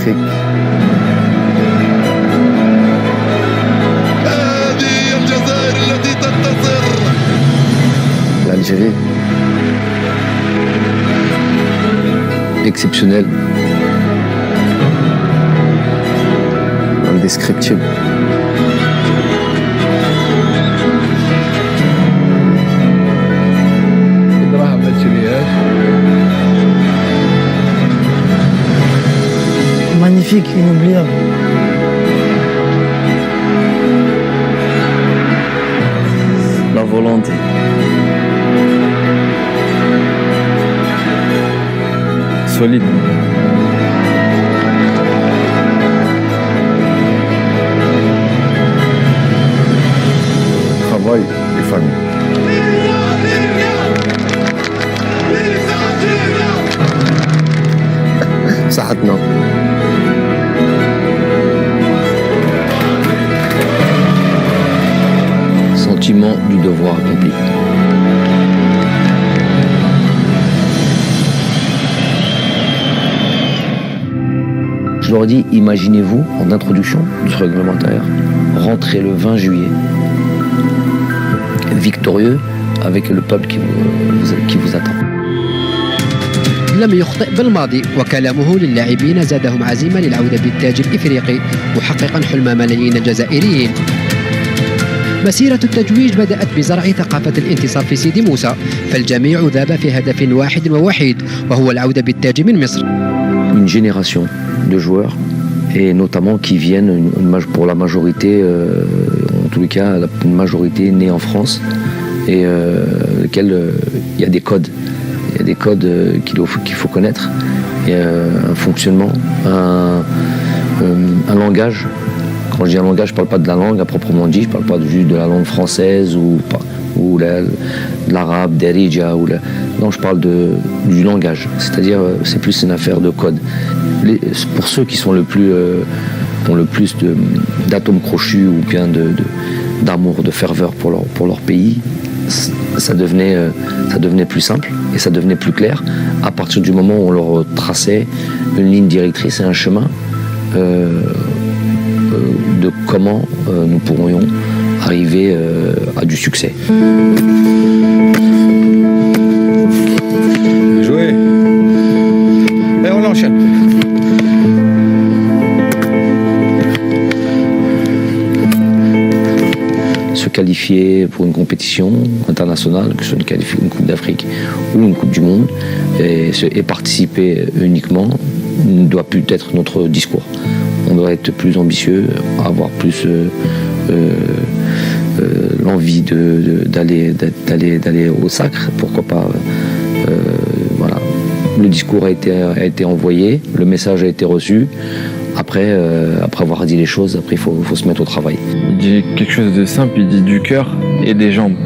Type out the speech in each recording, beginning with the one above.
d'Afrique. L'Algérie, exceptionnel, indescriptible. Magnifique, inoubliable. La volonté. Solide. Travail et famille. صحتنا. Sentiment du devoir accompli. Je leur dis, imaginez-vous, en introduction du réglementaire, rentrer le 20 juillet, victorieux, avec le peuple qui vous attend. لم يخطئ بالماضي وكلامه للاعبين زادهم عزيمة للعودة بالتاج الإفريقي محققا حلم ملايين الجزائريين. مسيرة التتويج بدأت بزرع ثقافة الانتصار في سيدي موسى، فالجميع ذاب في هدف واحد ووحيد وهو العودة بالتاج من مصر. Une génération de joueurs, et notamment qui viennent pour la majorité, en tous les cas, une majorité née en France, et lequel il y a des codes. Il y a des codes qu'il faut connaître, et un fonctionnement, un langage. Quand je dis un langage, je ne parle pas de la langue à proprement dit, je ne parle pas juste de la langue française ou l'arabe, derija, non, je parle du langage. C'est-à-dire, c'est plus une affaire de code. Pour ceux qui sont ont le plus d'atomes crochus ou bien d'amour, de ferveur pour leur pays, ça devenait plus simple et ça devenait plus clair à partir du moment où on leur traçait une ligne directrice et un chemin de comment nous pourrions arriver à du succès. Joué. Et on enchaîne. Se qualifier pour une compétition internationale, que ce soit une Coupe d'Afrique ou une Coupe du Monde, et participer uniquement ne doit plus être notre discours. On doit être plus ambitieux, avoir plus l'envie d'aller au sacre, pourquoi pas. Voilà. Le discours a été envoyé, le message a été reçu. Après avoir dit les choses, après il faut se mettre au travail. Il dit quelque chose de simple, il dit du cœur et des jambes.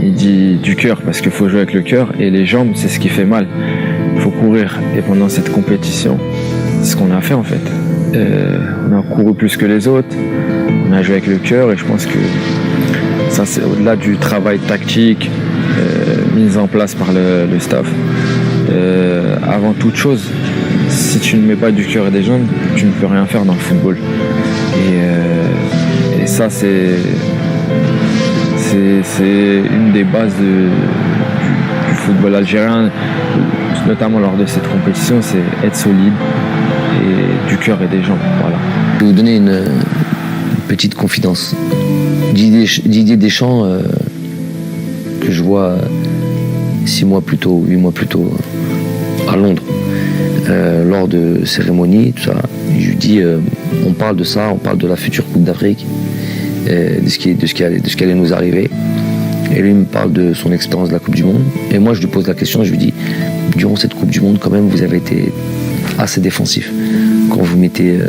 Il dit du cœur parce qu'il faut jouer avec le cœur, et les jambes, c'est ce qui fait mal. Il faut courir. Et pendant cette compétition, c'est ce qu'on a fait en fait. On a couru plus que les autres, on a joué avec le cœur, et je pense que ça, c'est au-delà du travail tactique mis en place par le staff. Avant toute chose, si tu ne mets pas du cœur et des jambes, tu ne peux rien faire dans le football. Et ça, c'est une des bases du football algérien, notamment lors de cette compétition, c'est être solide et du cœur et des jambes. Voilà. Je vais vous donner une petite confidence. Didier Deschamps, que je vois 6 mois plus tôt, 8 mois plus tôt, à Londres, lors de cérémonies, tout ça, je lui dis, on parle de ça, on parle de la future Coupe d'Afrique, de ce qui allait nous arriver. Et lui, il me parle de son expérience de la Coupe du Monde. Et moi, je lui pose la question, je lui dis, durant cette Coupe du Monde, quand même, vous avez été assez défensif. Quand vous mettez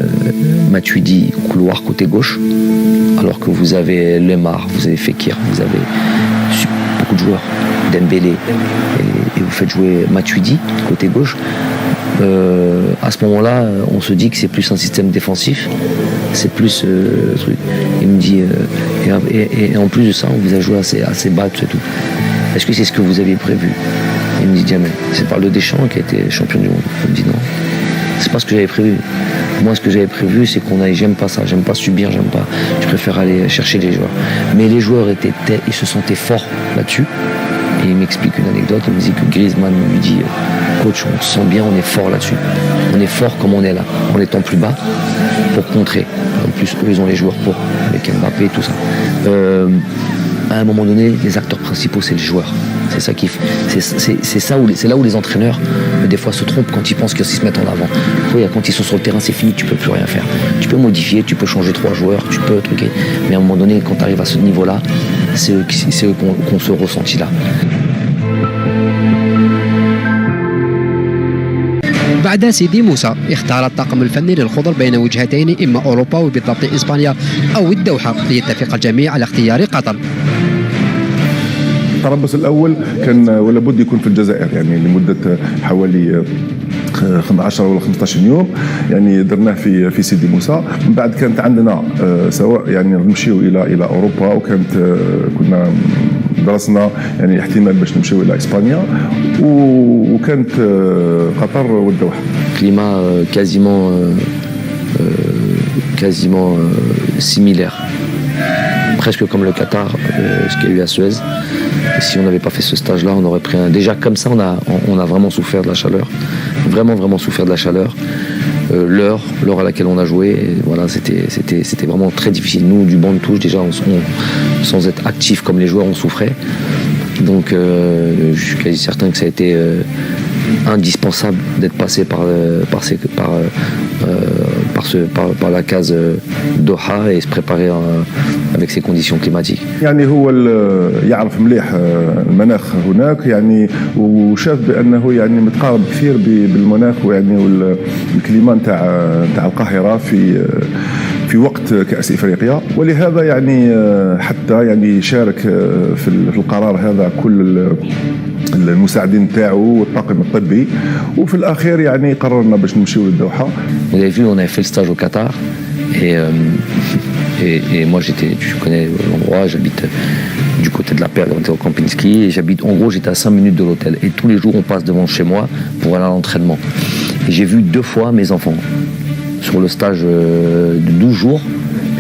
Matuidi couloir côté gauche, alors que vous avez Lemar, vous avez Fekir, vous avez beaucoup de joueurs, Dembélé, et vous faites jouer Matuidi côté gauche, à ce moment-là, on se dit que c'est plus un système défensif, c'est plus truc. Il me dit, et en plus de ça, on vous a joué assez bas, tout. Est-ce que c'est ce que vous aviez prévu? Il me dit, jamais. C'est par le Deschamps qui a été champion du monde. Il me dit non. C'est pas ce que j'avais prévu. Moi, ce que j'avais prévu, c'est j'aime pas ça, j'aime pas subir, je préfère aller chercher les joueurs. Mais les joueurs ils se sentaient forts là-dessus. Et il m'explique une anecdote, il me dit que Griezmann lui dit coach, on se sent bien, on est fort là-dessus. On est fort comme on est là, en étant plus bas, pour contrer. En plus, eux, ils ont les joueurs pour, avec Mbappé et tout ça. À un moment donné, les acteurs principaux, c'est les joueurs. C'est ça qui, c'est là où les entraîneurs, des fois, se trompent quand ils pensent qu'ils se mettent en avant. Quand ils sont sur le terrain, c'est fini, tu peux plus rien faire. Tu peux modifier, tu peux changer 3 joueurs, tu peux truquer. Mais à un moment donné, quand tu arrives à ce niveau-là, c'est eux qu'on se ressentit là. بعد سيدي موسى اختار الطاقم الفني للخضر بين وجهتين إما أوروبا وبالضبط إسبانيا أو الدوحة ليتفق الجميع على اختيار قطر. التربص الأول كان ولا بد يكون في الجزائر يعني لمدة حوالي 10 ولا 15 يوم يعني درناه في سيدي موسى. من بعد كانت عندنا سواء يعني نمشيو الى اوروبا وكانت كنا درسنا يعني احتمال باش نمشيو الى اسبانيا وكانت قطر والدوحه. Climat quasiment similaire, presque comme le Qatar, ce qu'il y a eu à Suez. Et si on n'avait pas fait ce stage-là, on aurait pris déjà comme ça, on a vraiment souffert de la chaleur, vraiment souffert de la chaleur. L'heure à laquelle on a joué, et voilà, c'était vraiment très difficile. Nous, du banc de touche, déjà, sans être actifs comme les joueurs, on souffrait. Donc, je suis quasi certain que ça a été indispensable d'être passé par la case Doha et se préparer avec ces conditions climatiques. يعني هو يعرف مليح المناخ هناك يعني وشاف بانه يعني متقارب كثير بالمناخ ويعني والكليما نتاع القاهره في وقت كأس إفريقيا ولهذا يعني حتى يعني شارك في القرار هذا كل المساعدين تاعو والطاقم الطبي وفي الأخير يعني قررنا باش نمشيو للدوحة. Vous avez vu, on avait fait le stage au Qatar et moi tu connais l'endroit, j'habite du côté de la Perle, on était au Kempinski et j'étais à 5 minutes de l'hôtel et tous les jours on passe devant chez moi pour aller à l'entraînement. Et j'ai vu 2 fois mes enfants. Sur le stage de 12 jours,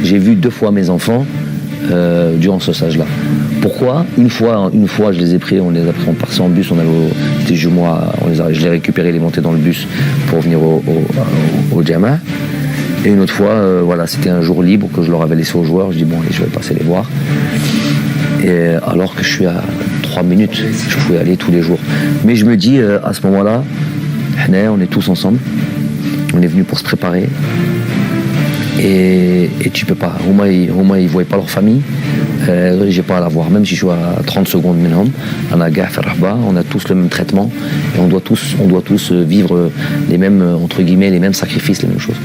j'ai vu 2 fois mes enfants durant ce stage-là. Pourquoi ? Une fois, je les ai pris, on partait en bus, c'était jumeaux, je les récupérais, les montais dans le bus pour venir au Jama. Et une autre fois, voilà, c'était un jour libre que je leur avais laissé aux joueurs. Je dis bon, allez, je vais passer les voir. Et alors que je suis à 3 minutes, je pouvais aller tous les jours. Mais je me dis, à ce moment-là, on est tous ensemble. On est venus pour se préparer et tu peux pas. Au moins ils voyaient pas leur famille. J'ai pas à la voir. Même si je suis à 30 secondes minimum, on a tous le même traitement et on doit tous vivre les mêmes entre guillemets les mêmes sacrifices, les mêmes choses.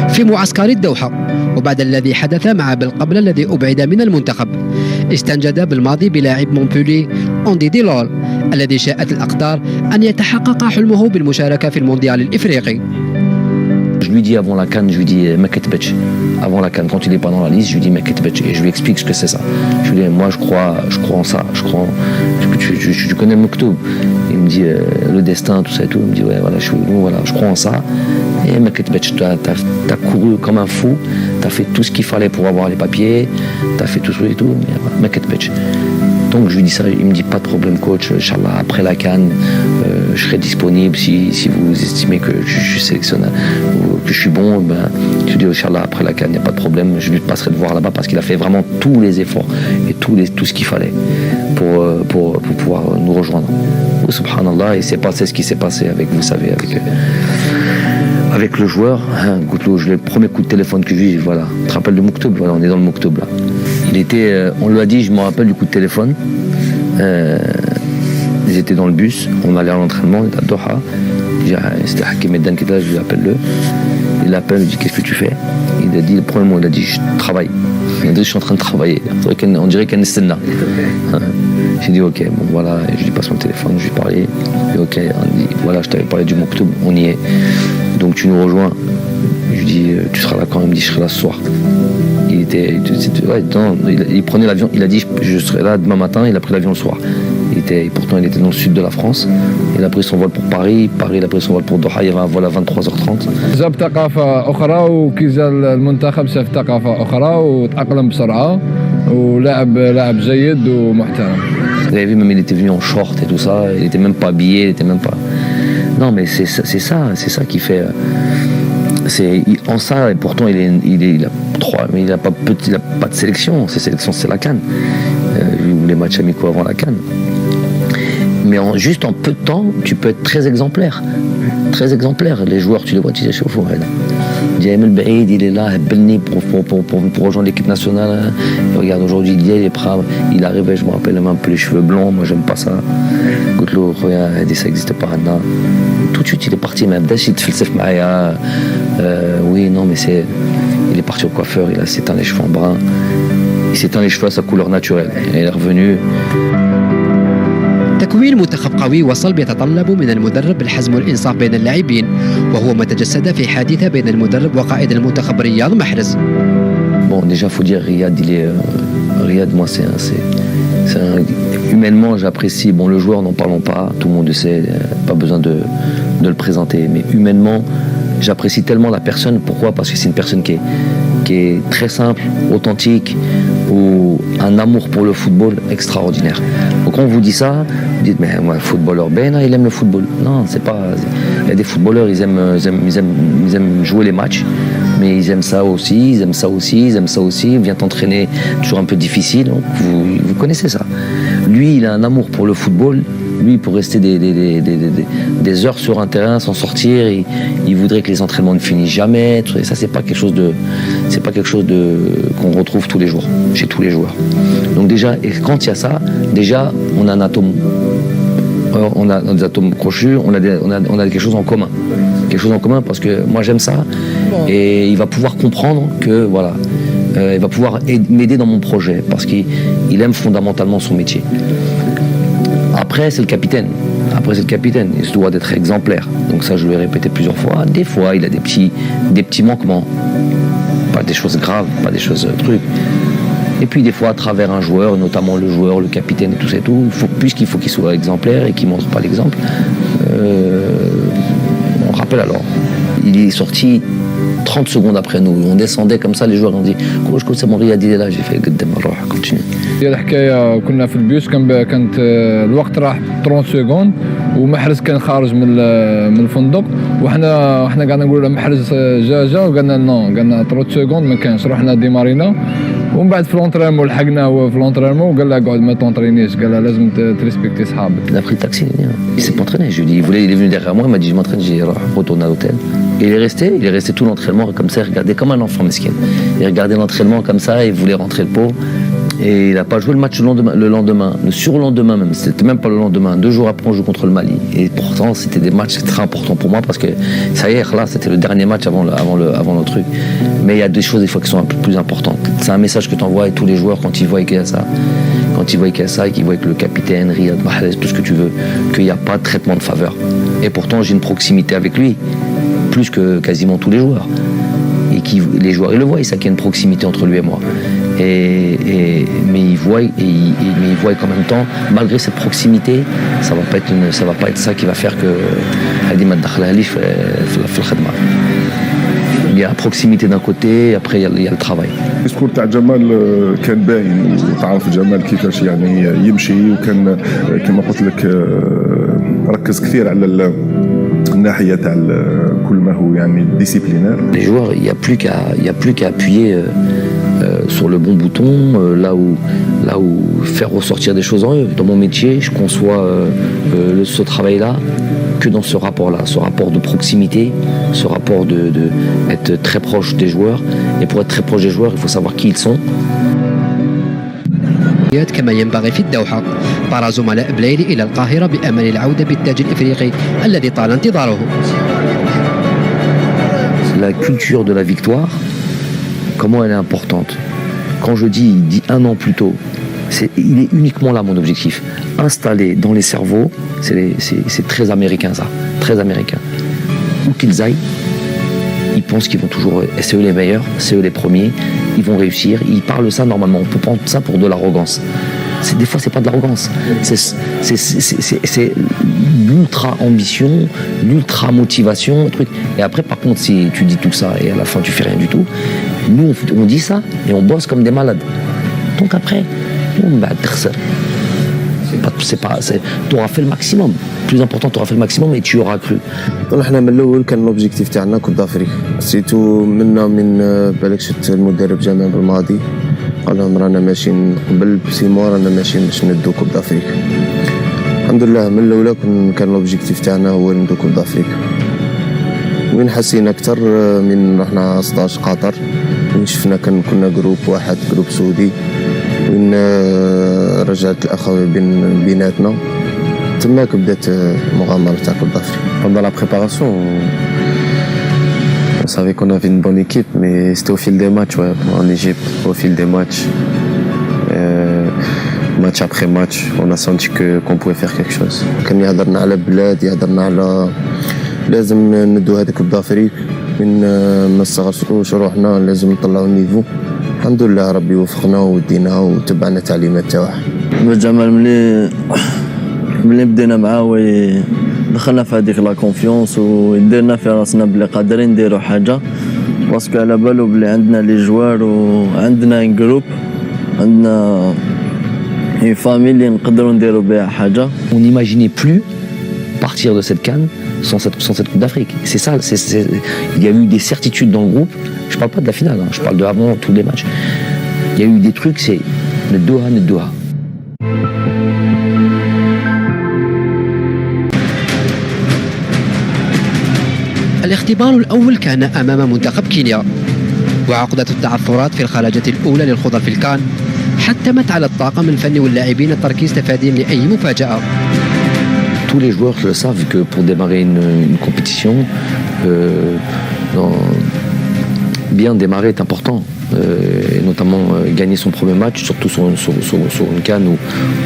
في معسكر الدوحة وبعد الذي حدث مع بالقبل الذي أبعد من المنتخب استنجد بالماضي بلاعب مونبولي أوندي ديلول الذي شاءت الأقدار أن يتحقق حلمه بالمشاركة في المونديال الإفريقي. Je lui dis avant la CAN, je lui dis Meketbech. Avant la CAN, quand il n'est pas dans la liste, je lui dis Meketbech et je lui explique ce que c'est ça. Je lui dis moi je crois en ça, tu connais le Moktoub. Il me dit le destin, tout ça et tout. Il me dit ouais voilà, je crois en ça. Et Meketbech, t'as couru comme un fou, t'as fait tout ce qu'il fallait pour avoir les papiers, t'as fait tout ça et tout. Meketbech. Donc je lui dis ça, il me dit pas de problème coach, Inch'Allah, après la CAN, je serai disponible si vous estimez que je suis sélectionneur ou que je suis bon, je lui dis Inch'Allah, après la CAN, il n'y a pas de problème, je lui passerai de voir là-bas parce qu'il a fait vraiment tous les efforts et tout ce qu'il fallait pour pouvoir nous rejoindre. Oh, subhanallah, et c'est passé ce qui s'est passé avec, vous savez, avec le joueur, hein, le premier coup de téléphone que j'ai eu, voilà, tu te rappelles le Moktoub, voilà, on est dans le Moktoub là. On lui a dit, je me rappelle du coup de téléphone, ils étaient dans le bus, on allait à l'entraînement, on était à Doha, c'était Hakim Meddan qui était là, je lui appelle il l'appelle, il dit qu'est-ce que tu fais ? Il a dit, le premier mot, il a dit je travaille, il a dit je suis en train de travailler, on dirait qu'il y a une scène là. J'ai dit ok, bon voilà, je lui passe mon téléphone, je lui parlais, il dit ok, on dit voilà, je t'avais parlé du Moktoub, on y est, donc tu nous rejoins. Je lui dis tu seras là quand? Il me dit je serai là ce soir. Il prenait l'avion, il a dit je serai là demain matin, il a pris l'avion le soir. Il pourtant il était dans le sud de la France. Il a pris son vol pour Paris, il a pris son vol pour Doha, il y avait un vol à 23h30. جاب ثقافة أخرى وكي جا المنتخب شاف ثقافة أخرى وتأقلم بسرعة لاعب جيد ومحترم. Vous avez vu, même il était venu en short et tout ça, il était même pas habillé, il était même pas... Non mais c'est ça qui fait... En ça, et pourtant il a 3, mais il n'a pas de sélection, ses sélections c'est la CAN, ou les matchs amicaux avant la CAN. Mais juste en peu de temps, tu peux être très exemplaire. Très exemplaire. Les joueurs, tu les vois, tu dis, chauffe, Diam El Baïd, il est là, pour rejoindre l'équipe nationale. Et regarde, aujourd'hui, il est prêt. Il arrivait, je me rappelle, même un peu les cheveux blancs. Moi, j'aime pas ça. Goutlo, regarde, ça n'existe pas. Tout de suite, il est parti. Même Dash, il te fait le oui, non, mais il est parti au coiffeur, il a s'éteint les cheveux en brun. Il s'éteint les cheveux à sa couleur naturelle. Et il est revenu. تكوين منتخب قوي وصلب يتطلب من المدرب الحزم والإنصاف بين اللاعبين، وهو ما تجسد في حادثة بين المدرب وقائد المنتخب رياض محرز. Bon, déjà, faut dire, Riyad, moi, humainement, j'apprécie. Bon, le joueur, n'en parlons pas, tout le monde le sait, pas besoin de le présenter. Mais humainement, j'apprécie tellement la personne. Pourquoi ? Parce que c'est une personne qui est très simple, authentique, ou un amour pour le football extraordinaire. Donc quand on vous dit ça, vous dites mais moi, footballeur, il aime le football. Non, c'est pas. Il y a des footballeurs, ils aiment jouer les matchs, mais ils aiment ça aussi, ils aiment ça aussi. Ils viennent t'entraîner, toujours un peu difficile. Donc vous connaissez ça. Lui, il a un amour pour le football. Lui, pour rester des heures sur un terrain sans sortir, il voudrait que les entraînements ne finissent jamais. Et ça, c'est pas quelque chose qu'on retrouve tous les jours, chez tous les joueurs. Donc déjà, et quand il y a ça, déjà, on a un atome. On a des atomes crochus, on a quelque chose en commun. Quelque chose en commun parce que moi, j'aime ça. Et il va pouvoir comprendre que, voilà, il va pouvoir m'aider dans mon projet parce qu'il aime fondamentalement son métier. Après, c'est le capitaine. Il se doit d'être exemplaire. Donc ça, je lui ai répété plusieurs fois. Des fois, il a des petits manquements. Pas des choses graves, pas des choses trucs. Et puis des fois, à travers un joueur, notamment le joueur, le capitaine et tout ça et tout, puisqu'il faut qu'il soit exemplaire et qu'il ne montre pas l'exemple, on rappelle alors, il est sorti 30 secondes après nous. On descendait comme ça, les joueurs ont dit « c'est mon Riyad, il est là ». J'ai fait « continue ». هي الحكايه كنا في البيوس كانت الوقت راح 30 سكوند ومحرز كان خارج من الفندق وحنا قاعدين نقولوا له محرز جا وقالنا نو قالنا 30 سكوند ما كانش رحنا ديمارينا ومن بعد في لونطرينمون لحقناه هو في لونطرينمون وقال له قعد ما تونطرينيش قال له لازم تريسبكتي صحابك. Il a pris le taxi, il s'est pas entraîné. Je lui ai dit, il est venu derrière moi, il m'a dit je m'entraîne, j'ai retourné à l'hôtel. Et il est resté tout l'entraînement comme ça, il regardait comme un enfant mesquin. Il regardait l'entraînement comme ça, il voulait rentrer le pot. Et il n'a pas joué le match le lendemain, le surlendemain même, c'était même pas le lendemain, 2 jours après on joue contre le Mali. Et pourtant c'était des matchs très importants pour moi parce que ça y est, là c'était le dernier match avant le truc. Mais il y a des choses des fois qui sont un peu plus importantes. C'est un message que tu envoies à tous les joueurs quand ils voient qu'il y a ça. Quand ils voient qu'il y a ça et qu'ils voient que le capitaine, Riyad Mahrez, tout ce que tu veux, qu'il n'y a pas de traitement de faveur. Et pourtant j'ai une proximité avec lui, plus que quasiment tous les joueurs. Et les joueurs ils le voient, ça qu'il y a une proximité entre lui et moi. Mais ils voient qu'en même temps, malgré cette proximité, ça va pas être ça qui va faire que il y a la proximité d'un côté, après il y a le travail. الديسكور تاع جمال كان باين وتعرف جمال كيفاش يعني يمشي وكان كما قلت لك ركز كثير على الناحيه تاع كل ما هو يعني ديسيبلينير. Les joueurs, il y a plus qu'à appuyer sur le bon bouton, là où faire ressortir des choses en eux. Dans mon métier, je conçois ce travail-là que dans ce rapport-là, ce rapport de proximité, ce rapport de être très proche des joueurs. Et pour être très proche des joueurs, il faut savoir qui ils sont. كما ينبغي في الدوحة طار زملاء بلايلي إلى القاهرة بأمل العودة بالتاج الإفريقي الذي طال انتظاره. La culture de la victoire, comment elle est importante. Quand je dis 1 an plus tôt, il est uniquement là mon objectif. Installé dans les cerveaux, c'est très américain ça, très américain. Où qu'ils aillent, ils pensent qu'ils vont toujours, c'est eux les meilleurs, c'est eux les premiers, ils vont réussir. Ils parlent ça normalement, on peut prendre ça pour de l'arrogance. Des fois, c'est pas de l'arrogance. C'est l'ultra-ambition, l'ultra-motivation, truc. Et après, par contre, si tu dis tout ça et à la fin, tu fais rien du tout, nous, on dit ça et on bosse comme des malades. Donc après, tu auras fait le maximum. Plus important, tu auras fait le maximum et tu auras cru. احنا من الاول كان لوبجيكتيف تاعنا كوب دافريك سيتو من بالك شفت المدرب جامع بالماضي قال لهم رانا ماشيين قبل بسيمو رانا ماشيين باش ندو كوب دافريك. الحمد لله من الاولى كان لوبجيكتيف تاعنا هو ندو كوب دافريك. وين حسينا اكثر من رحنا 16 قطر وين شفنا كنا جروب واحد جروب سعودي وين رجعت الاخوه بيناتنا تماك بدات المغامره تاع كوب دافريك. Pendant la préparation, on savait qu'on avait une bonne équipe, mais c'était au fil des matchs, ouais, en Égypte, au fil des matchs. Match après match, on a senti qu'on pouvait faire quelque chose. كان يهضرنا على بلاد يهضرنا على لازم ندو هذاك كوب دافريك من ما نصغروش روحنا لازم نطلعوا النيفو. الحمد لله ربي وفقنا ودينا وتبعنا تعليمات تاعه. بالجمال ملي بدينا معاه دخلنا في هذيك لا كونفيونس وديرنا في راسنا بلي قادرين نديروا حاجه باسكو على بالو بلي عندنا لي جوار وعندنا ان جروب عندنا une famille اللي نقدروا نديروا بها حاجه. On n'imaginait plus partir de cette CAN sans cette Coupe d'Afrique. C'est ça, il y a eu des certitudes dans le groupe. Je parle pas de la finale, je parle de avant tous les matchs. Il y a eu des trucs, c'est le Doha. الاختبار الأول كان أمام منتخب كينيا، وعقدة التعثرات في الخلاجة الأولى للخوض في الكان حتمت على الطاقم الفني واللاعبين التركيز تفاديا لأي مفاجأة. Tous les joueurs le savent que pour démarrer une compétition, bien démarrer est important. Et notamment gagner son premier match, surtout sur une CAN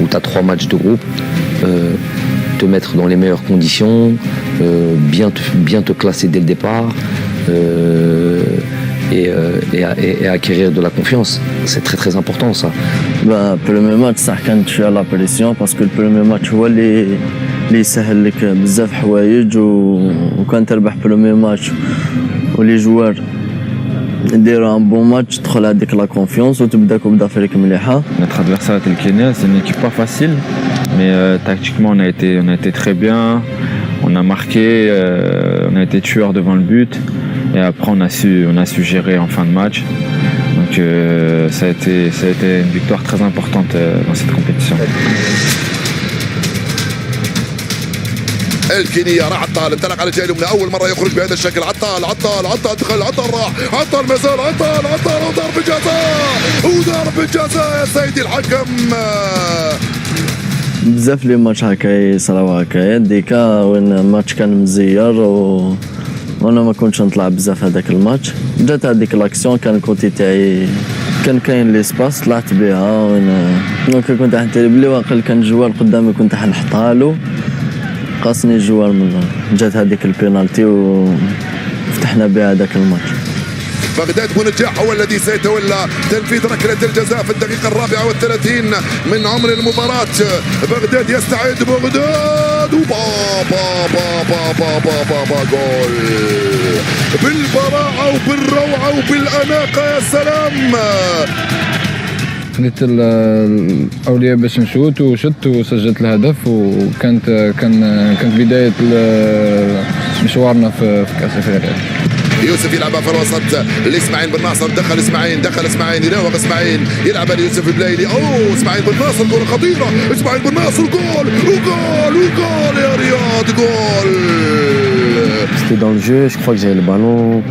où tu as 3 matchs de groupe, te mettre dans les meilleures conditions, bien te classer dès le départ et acquérir de la confiance. C'est très très important ça. premier match صح كانت فيها لا بريسيون باسكو البريمير ماتش هو اللي يسهل لك بزاف حوايج وكان تربح بريمير ماتش ولي جوار نديروا ان بون ماتش تدخل هذيك لا كونفيونس وتبدا كوب دافريك مليحه. Notre adversaire était le Kenya, c'est une équipe pas facile, mais tactiquement on a été très bien, on a marqué, on a été tueur devant le but et après on a su gérer en fin de match. Donc ça a été une victoire très importante dans cette compétition. الكينيا راح عطال انطلق على الجهه اليمنى اول مره يخرج بهذا الشكل عطال دخل عطال راح عطال مازال عطال وضرب الجزاء يا سيدي الحكم. بزاف لي ماتش هكا يصراو هكايا ديكا وين الماتش كان مزير وانا ما كنتش نطلع بزاف هذاك الماتش. جات هذيك لاكسيون كان الكوتي تاعي كان كاين لي سباس طلعت بها دونك كنت حنتري بلي واقيلا كان جوار قدامي كنت حنحطها له قاسني الجوار من جات هذيك البينالتي وفتحنا بها هذاك الماتش. بغداد بونجاح هو الذي سيتولى تنفيذ ركلة الجزاء في الدقيقة 34 من عمر المباراة. بغداد يستعد بغداد وبابا جول بالبراعة وبالروعة وبالأناقة. يا سلام. خديت الاولويه باش نشوت وشت وسجلت الهدف كانت بدايه مشوارنا في كاس افريقيا. يوسف يلعبها في الوسط لاسماعيل بن ناصر. دخل اسماعيل يراوغ اسماعيل يلعبها ليوسف البلايلي. اسماعيل بن ناصر كره خطيره. اسماعيل بن ناصر جول يا رياض جول. C'était dans le jeu, je crois que j'avais le ballon.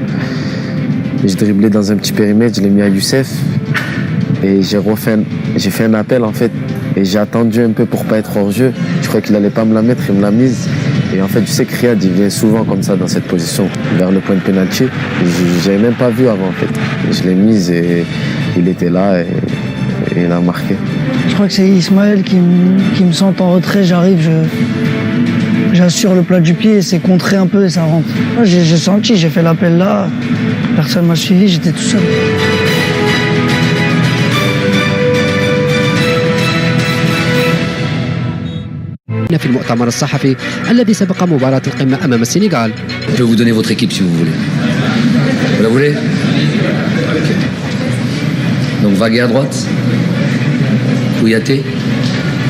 Je driblais dans un petit périmètre, je l'ai mis à Youssef. Et j'ai fait un appel en fait. Et j'ai attendu un peu pour pas être hors jeu. Je croyais qu'il allait pas me la mettre, il me l'a mise. Et en fait, je sais que Riyad il vient souvent comme ça dans cette position, vers le point de pénalty. J'avais même pas vu avant en fait. Je l'ai mise et il était là et il a marqué. Je crois que c'est Ismaël qui me sent en retrait, j'arrive, j'assure le plat du pied, c'est contré un peu et ça rentre. J'ai senti, j'ai fait l'appel là, personne m'a suivi, j'étais tout seul. في المؤتمر الصحفي الذي سبق مباراة القمة أمام السنغال. Je peux vous donner votre équipe si vous voulez. Vous la voulez? Okay. Donc Vagué à droite, Kouyaté,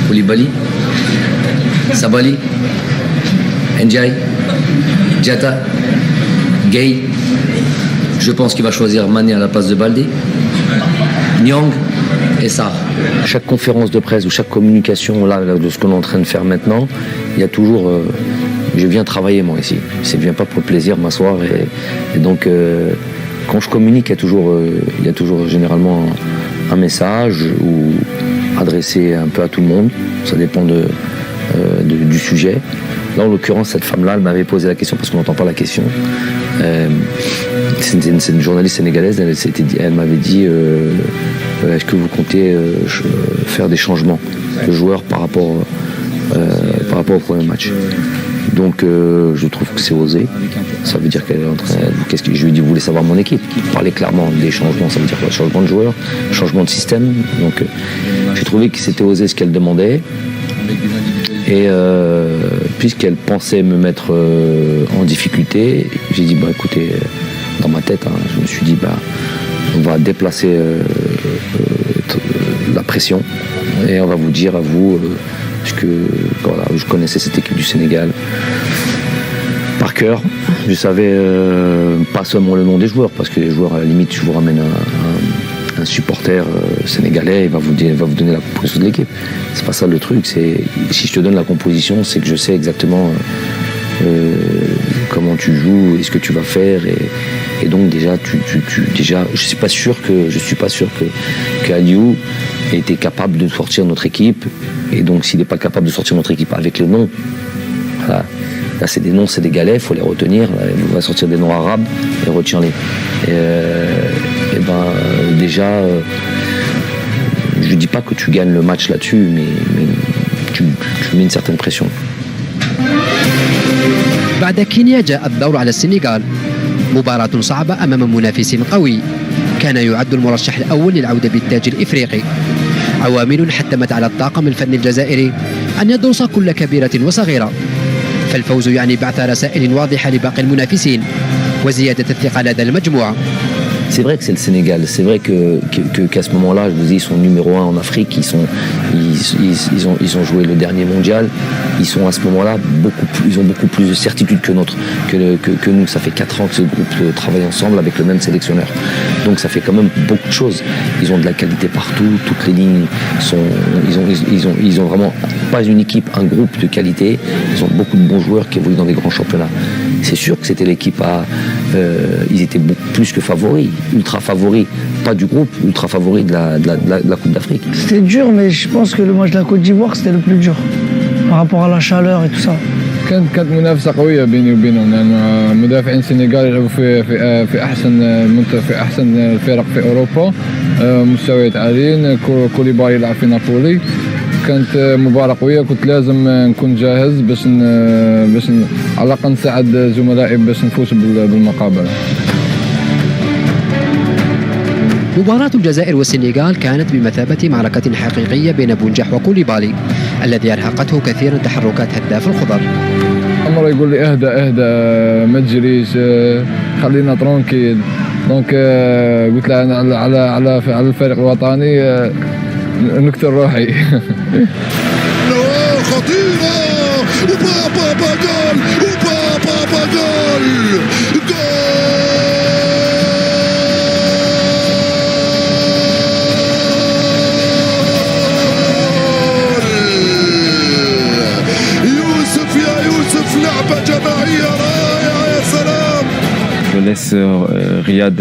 Koulibaly, Sabali, Ndiaye, Diatta, Gueye. Je pense qu'il va choisir Mané à la place de Baldé, Nyang et Sarr. À chaque conférence de presse ou chaque communication là, de ce qu'on est en train de faire maintenant, il y a toujours... je viens travailler moi ici. Je ne viens pas pour le plaisir m'asseoir. Et donc quand je communique, il y a toujours généralement un message ou adressé un peu à tout le monde. Ça dépend du sujet. Là, en l'occurrence, cette femme-là, elle m'avait posé la question, parce qu'on n'entend pas la question. C'est une journaliste sénégalaise, elle m'avait dit est-ce que vous comptez faire des changements de joueurs par rapport au premier match? Donc je trouve que c'est osé. Ça veut dire qu'elle est en train. Je lui ai dit, vous voulez savoir mon équipe? Parler clairement des changements, ça veut dire quoi? Changement de joueurs, changement de système. Donc j'ai trouvé que c'était osé ce qu'elle demandait. Et puisqu'elle pensait me mettre en difficulté, j'ai dit, écoutez, dans ma tête, je me suis dit, on va déplacer la pression et on va vous dire à vous, parce que voilà, je connaissais cette équipe du Sénégal par cœur. Je savais pas seulement le nom des joueurs, parce que les joueurs, à la limite, je vous ramène un supporter sénégalais, il va vous donner la composition de l'équipe. C'est pas ça le truc. Si je te donne la composition, c'est que je sais exactement comment tu joues et ce que tu vas faire. Et donc déjà, je suis pas sûr que Aliou était capable de sortir notre équipe. Et donc s'il n'est pas capable de sortir notre équipe avec les noms, voilà. Là, c'est des noms sénégalais, il faut les retenir. Là, on va sortir des noms arabes et retiens-les. Déjà, je dis pas que tu gagnes le match là-dessus, mais tu mets une certaine pression. بعد كينيا جاء الدور على السنغال. مباراة صعبة أمام منافس قوي كان يعد المرشح الأول للعودة بالتاج الإفريقي. عوامل حتمت على الطاقم الفني الجزائري أن يدرس كل كبيرة وصغيرة، فالفوز يعني بعث رسائل واضحة لباقي المنافسين وزيادة الثقة لدى المجموعة. C'est vrai que c'est le Sénégal. C'est vrai qu'à ce moment-là, je vous dis, ils sont numéro 1 en Afrique. Ils ont joué le dernier mondial. Ils sont à ce moment-là ils ont beaucoup plus de certitude que nous. Ça fait 4 ans que ce groupe travaille ensemble avec le même sélectionneur. Donc ça fait quand même beaucoup de choses. Ils ont de la qualité partout. Toutes les lignes sont. Ils ont vraiment pas une équipe, un groupe de qualité. Ils ont beaucoup de bons joueurs qui évoluent dans des grands championnats. C'est sûr que c'était l'équipe ils étaient beaucoup plus que favoris. Ultra favori, pas du groupe, ultra favori de la Coupe d'Afrique. C'était dur, mais je pense que le match de la Côte d'Ivoire, c'était le plus dur par rapport à la chaleur et tout ça. كانت منافسة قوية بيني وبينهم، لأن مدافعين السنغال يلعبوا في أحسن الفرق في أوروبا، مستويات عاليين. كوليبالي يلعب في نابولي. كانت مباراة قوية، كنت لازم نكون جاهز باش على الأقل نساعد زملائي باش نفوز بالمقابلة. مباراة الجزائر والسنغال كانت بمثابة معركة حقيقية بين بونجاح وكوليبالي الذي أرهقته كثيرا تحركات هداف الخضر. عمر يقول لي اهدى ما تجريش، خلينا ترونكيل. دونك قلت له على الفريق الوطني نكتر روحي. خطيرة وبابا جول وبابا جول. Je laisse Riyad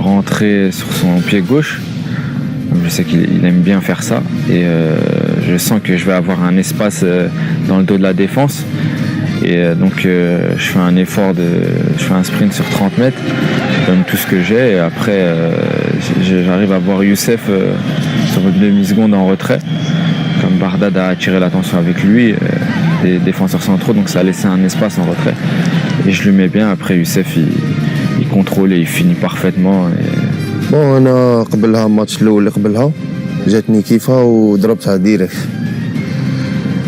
rentrer sur son pied gauche. Je sais qu'il aime bien faire ça et je sens que je vais avoir un espace dans le dos de la défense. Et donc je fais un effort, je fais un sprint sur 30 mètres, je donne tout ce que j'ai et après j'arrive à voir Youssef sur une demi-seconde en retrait. Comme Bardad a attiré l'attention avec lui, des défenseurs centraux, donc ça a laissé un espace en retrait. Et je lui mets bien, après Youssef il contrôle et il finit parfaitement. بون انا قبلها الماتش الاول اللي قبلها جاتني كيفها وضربتها ديريكت.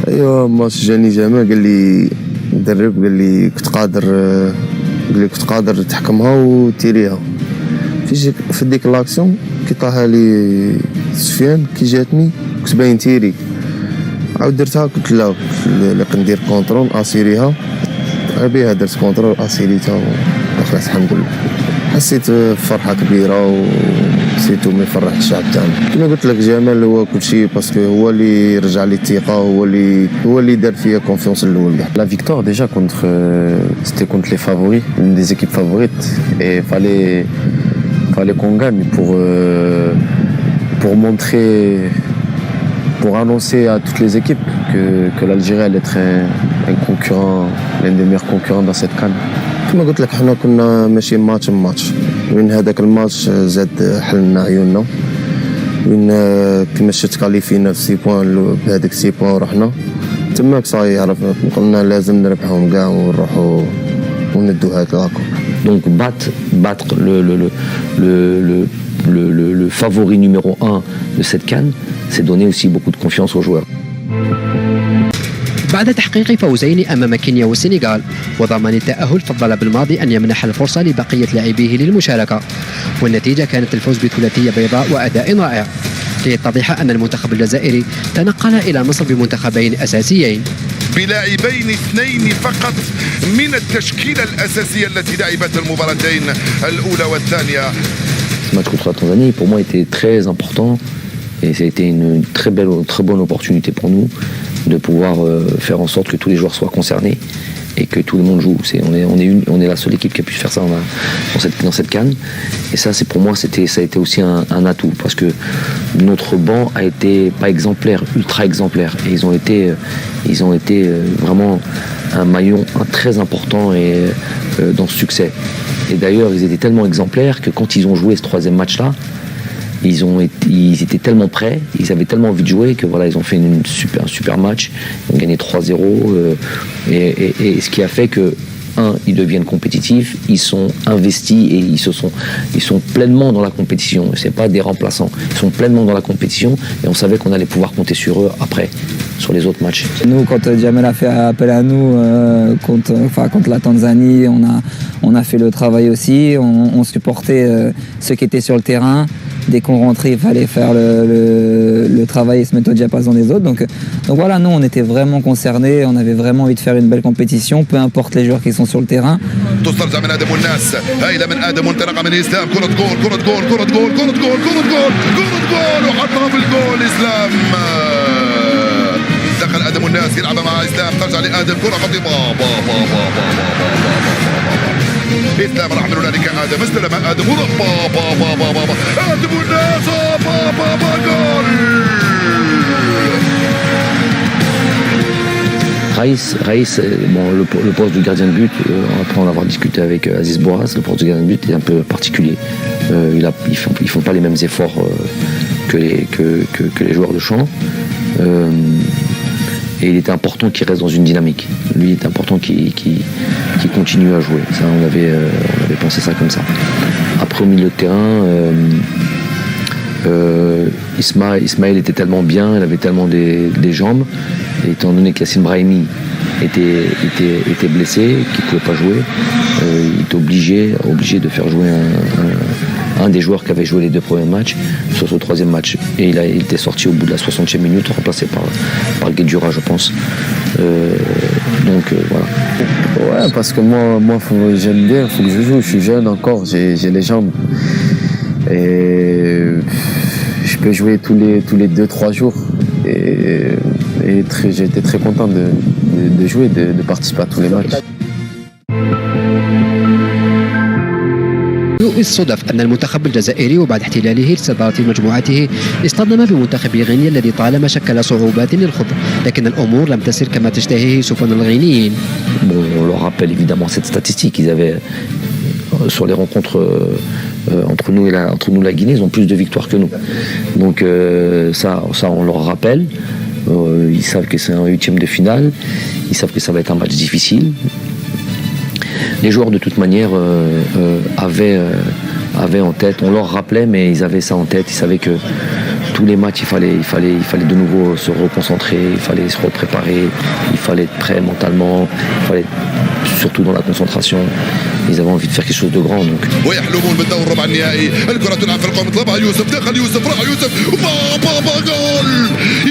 ايوا ماتش جاني جمال قال لي مدرب قال لي كنت قادر تحكمها وتيريها في ديك لاكسيون كي طاها لي سفيان كي جاتني كنت باين تيري عاود درتها قلت لا ندير كونترول اسيريها بها درت كونترول اسيريتها وخلاص الحمد لله حسيت بفرحه كبيره وسيتو ما يفرح الشعب تاعنا كما قلت لك جمال هو كلشي باسكو هو اللي رجع لي الثقه هو اللي دار فيا كونفيونس الاول. La victoire déjà c'était contre les favoris, une des équipes favorites et fallait qu'on gagne pour montrer, pour annoncer à toutes les équipes que l'Algérie allait être un concurrent, l'un des meilleurs concurrents dans cette CAN. كما قلت لك حنا كنا ماشيين ماتش وين هذاك الماتش زاد حلنا عيوننا وين كما شفت كاليفينا في 6 بوان بهذيك 6 بوان ورحنا تماك صاي عرفنا قلنا لازم نربحهم كاع ونروحوا وندو هاك لاكو. Donc battre le favori numéro 1 de cette CAN, c'est donner aussi beaucoup de confiance aux joueurs. بعد تحقيق فوزين أمام كينيا والسنغال وضمان التأهل فضل بالماضي أن يمنح الفرصة لبقية لاعبيه للمشاركة والنتيجة كانت الفوز بثلاثية بيضاء وأداء رائع ليتضح أن المنتخب الجزائري تنقل إلى مصر بمنتخبين أساسيين بلاعبين اثنين فقط من التشكيلة الأساسية التي لعبت المباراتين الأولى والثانية. Ce match contre la Tanzanie pour moi était très important et ça a été une très bonne opportunité pour nous de pouvoir faire en sorte que tous les joueurs soient concernés et que tout le monde joue. On est la seule équipe qui a pu faire ça dans cette CAN. Et ça, c'est pour moi, ça a été aussi un atout parce que notre banc a été pas exemplaire, ultra exemplaire. Et ils ont été vraiment un maillon très important dans ce succès. Et d'ailleurs, ils étaient tellement exemplaires que quand ils ont joué ce troisième match-là, ils étaient tellement prêts, ils avaient tellement envie de jouer que voilà, ils ont fait un super match, ils ont gagné 3-0 et ce qui a fait que ils deviennent compétitifs, ils sont investis et ils sont pleinement dans la compétition. C'est pas des remplaçants, ils sont pleinement dans la compétition et on savait qu'on allait pouvoir compter sur eux après, sur les autres matchs. Nous, quand Djamel a fait appel à nous contre la Tanzanie, on a fait le travail aussi, on supportait ceux qui étaient sur le terrain. Dès qu'on rentrait, il fallait faire le travail et se mettre au diapason des autres. Donc voilà, nous, on était vraiment concernés, on avait vraiment envie de faire une belle compétition, peu importe les joueurs qui sont sur le terrain. دخل آدم الناس يلعب مع إسلام ترجع لآدم كرة خطيرة إسلام راح من هنالك آدم استلم آدم آدم الناس جول. Raïs, bon, le poste du gardien de but, après en avoir discuté avec Aziz Boras, le poste du gardien de but est un peu particulier. Ils font pas les mêmes efforts que les joueurs de champ. Et il était important qu'il reste dans une dynamique. Lui, il était important qu'il continue à jouer. Ça, on avait pensé ça comme ça. Après, au milieu de terrain, Ismaël était tellement bien, il avait tellement des jambes, et étant donné que Yassine Brahimi était blessé, qu'il ne pouvait pas jouer, il était obligé de faire jouer un des joueurs qui avait joué les 2 premiers matchs sur ce 3e match. Et il était sorti au bout de la 60e minute, remplacé par Guedjura, je pense. Donc voilà. Ouais, parce que moi j'aime bien, il faut que je joue, je suis jeune encore, j'ai les jambes. Et je peux jouer tous les 2-3 jours. Et j'étais très content de jouer, de participer à tous les matchs. الصدف أن المنتخب الجزائري وبعد احتلاله لصدارة مجموعته اصطدم بمنتخب غينيا الذي طالما شكل صعوبات للخوض لكن الأمور لم تسر كما تشتهيه سفن الغينيين. Bon, on leur rappelle évidemment cette statistique. Ils avaient sur les rencontres entre nous et la Guinée, ils ont plus de victoires que nous. Donc ça on leur rappelle. Ils savent que c'est un 8e de finale. Ils savent que ça va être un match difficile. Les joueurs de toute manière avaient en tête, on leur rappelait, mais ils avaient ça en tête. Ils savaient que tous les matchs, il fallait de nouveau se reconcentrer, il fallait se repréparer, il fallait être prêt mentalement, il fallait surtout dans la concentration. Ils avaient envie de faire quelque chose de grand. Donc. ويحلمون بالدور الربع النهائي، الكرة تلعب في القوم، طلبها يوسف، دخل يوسف، راح يوسف، بابا جول،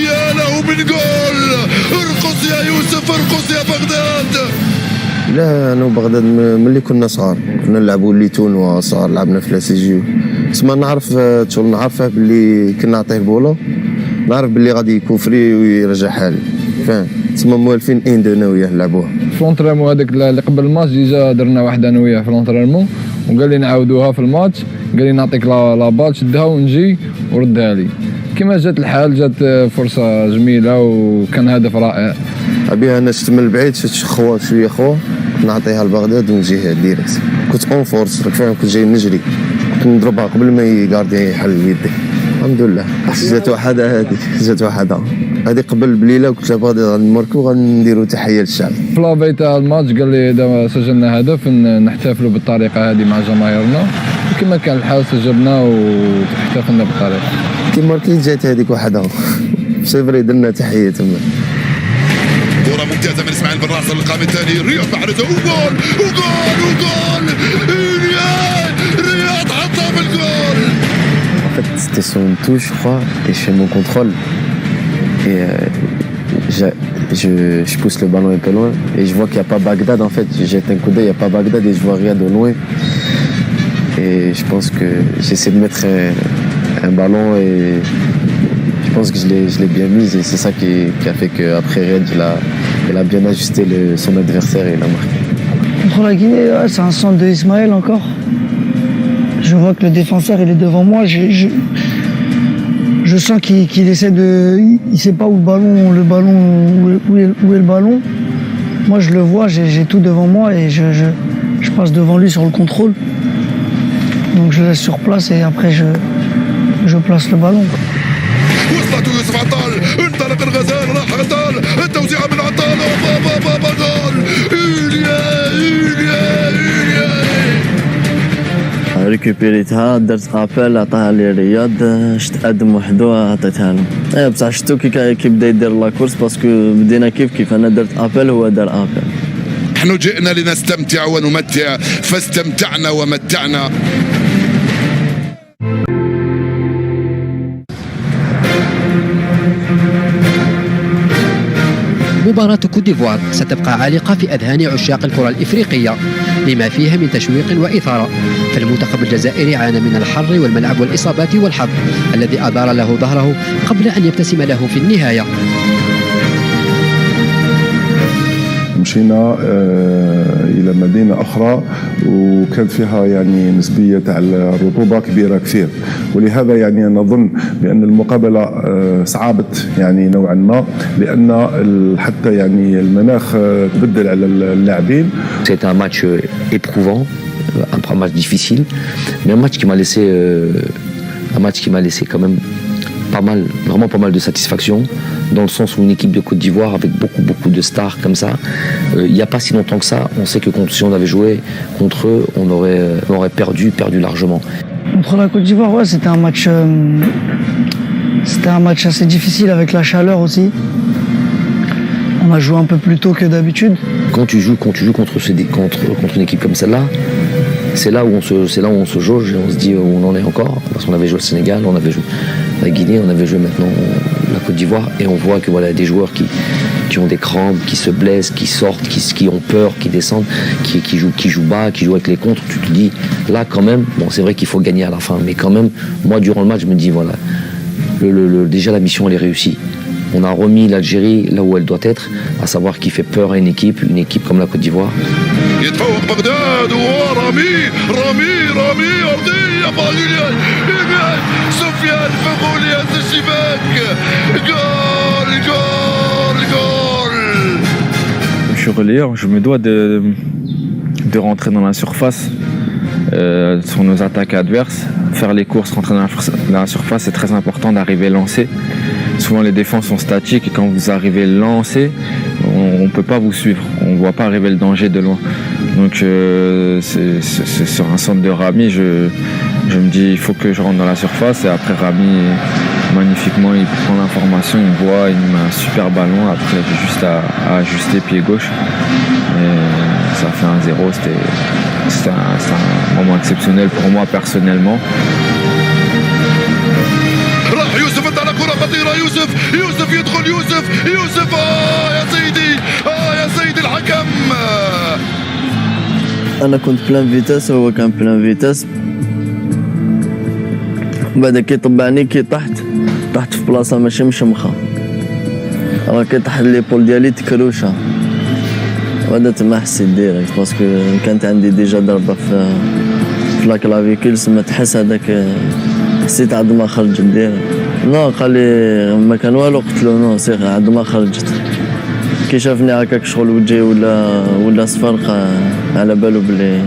يا له من جول، ارقص يا يوسف، ارقص يا بغداد. لا انا وبغداد ملي كنا صغار كنا نلعبوا ليتون وصغار لعبنا في لاسيجيو، تسمى نعرف شغل نعرفه باللي كنا نعطيه البولو، نعرف باللي غادي يكوفري ويرجعها لي، فاهم؟ تسمى موالفين انا وياه نلعبوها. في لونترينمون هذاك اللي قبل الماتش ديجا درنا واحده انا وياه في لونترينمون، وقال لي نعاودوها في الماتش، قال لي نعطيك لا بال شدها ونجي وردها لي. كما جات الحال جات فرصه جميله وكان هدف رائع. ابيها انا شفت من البعيد، شفت خوا شويه خوا نعطيها لبغداد ونجيها ديريكت، كنت اون فورس راك فاهم، كنت جاي نجري، كنت نضربها قبل ما يقاردي يحل يدي. الحمد لله جات وحده، جات وحده هذه قبل بليله، وكنت غادي نماركو وغنديرو تحيه للشعب. في لافي تاع الماتش قال لي اذا سجلنا هدف نحتفلوا بالطريقه هذه مع جماهيرنا، وكما كان الحال سجلنا واحتفلنا بالطريقه. كي ماركي جات هذيك وحده سيفري درنا تحيه تما. كرة ممتازة من اسماعيل بن ناصر للقائم الثاني، رياض محرزة وجول وجول وجول، رياض حطها في الجول. En fait, c'était sur une touche, je crois, et je fais mon contrôle. Et je pousse le ballon un peu loin, et je vois qu'il n'y a pas Bagdad, en fait. Je jette un coup d'œil, il n'y a pas Bagdad, et je vois rien de loin. Et je pense que j'essaie de mettre un ballon, et je pense que je l'ai bien mise, et c'est ça qui a fait qu'après Riyad, il a bien ajusté son adversaire et il a marqué. Contre la Guinée, ouais, c'est un centre de Ismaël encore. Je vois que le défenseur il est devant moi. Je sens qu'il essaie de. Il sait pas où est le ballon. Moi je le vois, j'ai tout devant moi et je passe devant lui sur le contrôle. Donc je laisse sur place et après je place le ballon. وصلت يوسف عطال، انطلق الغزال، راح عطال، التوزيعة من عطال، بابا جول، إيليا ريكوبيريتها، درت ابل عطاها لي رياض، شت ادم وحدو عطيتها له. بصح شتو كي بدا يدير لاكورس، باسكو بدينا كيف انا درت ابل هو دار ابل. نحن جئنا لنستمتع ونمتع، فاستمتعنا ومتعنا. مباراة كوت ديفوار ستبقى عالقة في أذهان عشاق الكرة الإفريقية لما فيها من تشويق وإثارة، فالمنتخب الجزائري عانى من الحر والملعب والإصابات والحظ الذي أدار له ظهره قبل أن يبتسم له في النهاية. مشينا الى مدينه اخرى وكان فيها يعني نسبيه تاع الرطوبه كبيره كثير، ولهذا يعني نظن بان المقابله صعبت يعني نوعا ما، لان حتى يعني المناخ تبدل على اللاعبين. C'est un match éprouvant, un match difficile, mais un match qui m'a laissé quand même vraiment pas mal de satisfaction, dans le sens où une équipe de Côte d'Ivoire avec beaucoup de stars comme ça, il n'y a pas si longtemps que ça, on sait que si on avait joué contre eux, on aurait perdu largement. Contre la Côte d'Ivoire, ouais, c'était un match assez difficile avec la chaleur aussi. On a joué un peu plus tôt que d'habitude. Quand tu joues contre une équipe comme celle-là, c'est là où on se jauge et on se dit où on en est encore, parce qu'on avait joué le Sénégal, on avait joué la Guinée, on avait joué maintenant la Côte d'Ivoire, et on voit que voilà, des joueurs qui ont des crampes, qui se blessent, qui sortent, qui ont peur, qui descendent, qui jouent bas, qui jouent avec les contres. Tu te dis là quand même, bon c'est vrai qu'il faut gagner à la fin, mais quand même moi durant le match je me dis voilà, déjà la mission elle est réussie. On a remis l'Algérie là où elle doit être, à savoir qui fait peur à une équipe comme la Côte d'Ivoire. يتفوق بغداد ورامي أرضية باليان سفيان فغوليا الشباك جول. Je suis relayeur, je me dois de rentrer dans la surface sur nos attaques adverses, faire les courses, rentrer dans la surface, c'est très important d'arriver lancé. Souvent les défenses sont statiques et quand vous arrivez lancé, on ne peut pas vous suivre, on ne voit pas arriver le danger de loin. Donc c'est sur un centre de Rami, je me dis il faut que je rentre dans la surface, et après Rami magnifiquement, il prend l'information, il voit, il met un super ballon, après juste à ajuster pied gauche. Et ça fait 1-0, c'était un moment exceptionnel pour moi personnellement. راح يوسف انت على كرة خطيرة. يوسف يدخل يوسف يا سيدي الحكم. انا كنت بلان فيتاس وهو كان بلان فيتاس. بعد كي طبعني كي طحت في بلاصه ماشي مشمخه، راه كي طاح ليبول ديالي تكروشه، وهذا تما حسيت ديريكت باسكو كانت عندي ديجا ضربه في لا كلافيكول، سما تحس هذاك حسيت عاد ما خرجت ديريكت. نو قال لي ما كان والو، قلت له نو سير عاد ما خرجت. كي شافني هكاك شغل وجهي ولا صفر على بالو بلي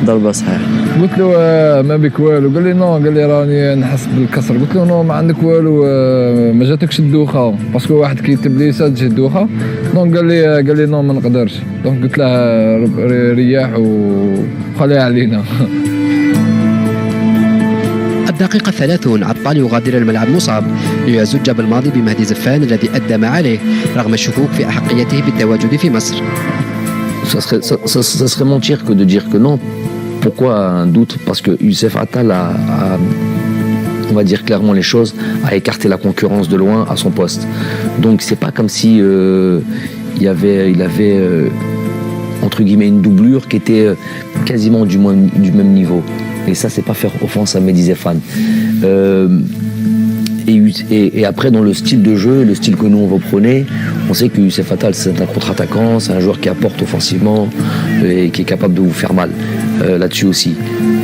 ضربه صحيح. قلت له ما بك والو، قال لي نو، قال لي راني نحس بالكسر. قلت له نو ما عندك والو، ما جاتكش الدوخه باسكو واحد كيكتب لي تجي الدوخه. دونك قال لي نو ما نقدرش. دونك قلت له رياح وخليها علينا. الدقيقة 30 عطال يغادر الملعب مصاب ليزج بالماضي بمهدي زفان الذي أدى ما عليه رغم الشكوك في أحقيته بالتواجد في مصر. Ça serait mentir que de dire que non. Pourquoi un doute? Parce que Youssef Attal on va dire clairement les choses, a écarté la concurrence de loin à son poste. Donc c'est pas comme si il avait entre guillemets une doublure qui était quasiment du même niveau. Et ça, c'est pas faire offense à Mehdi Zéphane. Et après, dans le style de jeu, le style que nous on reprenait, on sait que Youssef Attal c'est un contre-attaquant, c'est un joueur qui apporte offensivement et qui est capable de vous faire mal là-dessus aussi.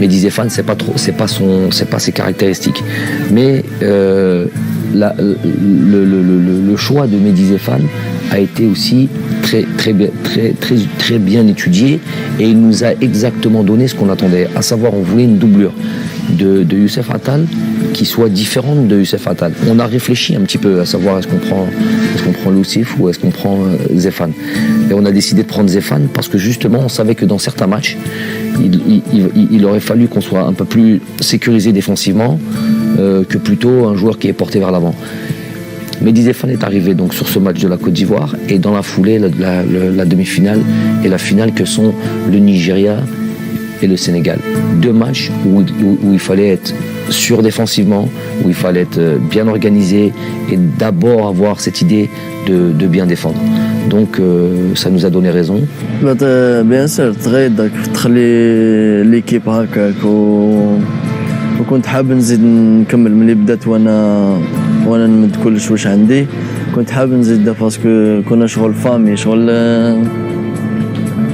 Mehdi Zéphane, c'est pas ses caractéristiques. Mais le choix de Mehdi Zéphane a été aussi très bien étudié et il nous a exactement donné ce qu'on attendait, à savoir on voulait une doublure de Youssef Attal qui soit différente de Youssef Attal. On a réfléchi un petit peu à savoir est-ce qu'on prend Loussif ou est-ce qu'on prend Zéphane. Et on a décidé de prendre Zéphane parce que justement on savait que dans certains matchs il aurait fallu qu'on soit un peu plus sécurisé défensivement que plutôt un joueur qui est porté vers l'avant. Mehdi Zéphane est arrivé donc sur ce match de la Côte d'Ivoire et dans la foulée la demi-finale et la finale que sont le Nigeria et le Sénégal. Deux matchs où il fallait être sûr défensivement, où il fallait être bien organisé et d'abord avoir cette idée de bien défendre. Donc ça nous a donné raison. Bien sûr, تغير تخلي ليكيب هكاك وكنت حاب نزيد نكمل ملي بدات وانا نمد كلش واش عندي. كنت حاب نزيد باسكو كنا شغل فامي، شغل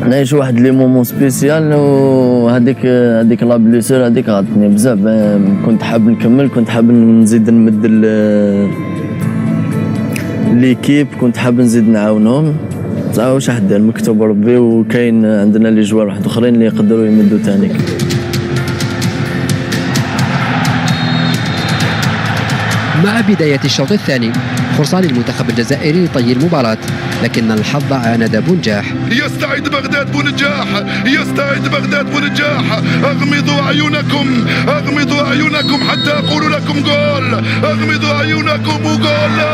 نعيش واحد لي مومون سبيسيال، وهذيك لا بليسور هذيك عطتني بزاف. كنت حاب نكمل، كنت حاب نزيد نمد ليكيب، كنت حاب نزيد نعاونهم. واش راح دير، مكتوب ربي، وكاين عندنا لي جوار واحد اخرين اللي يقدروا يمدوا ثاني. مع بداية الشوط الثاني فرصة للمنتخب الجزائري لطي المباراة، لكن الحظ عاند بونجاح. يستعيد بغداد بونجاح. اغمضوا اعينكم حتى اقول لكم جول. اغمضوا اعينكم وجول. لا.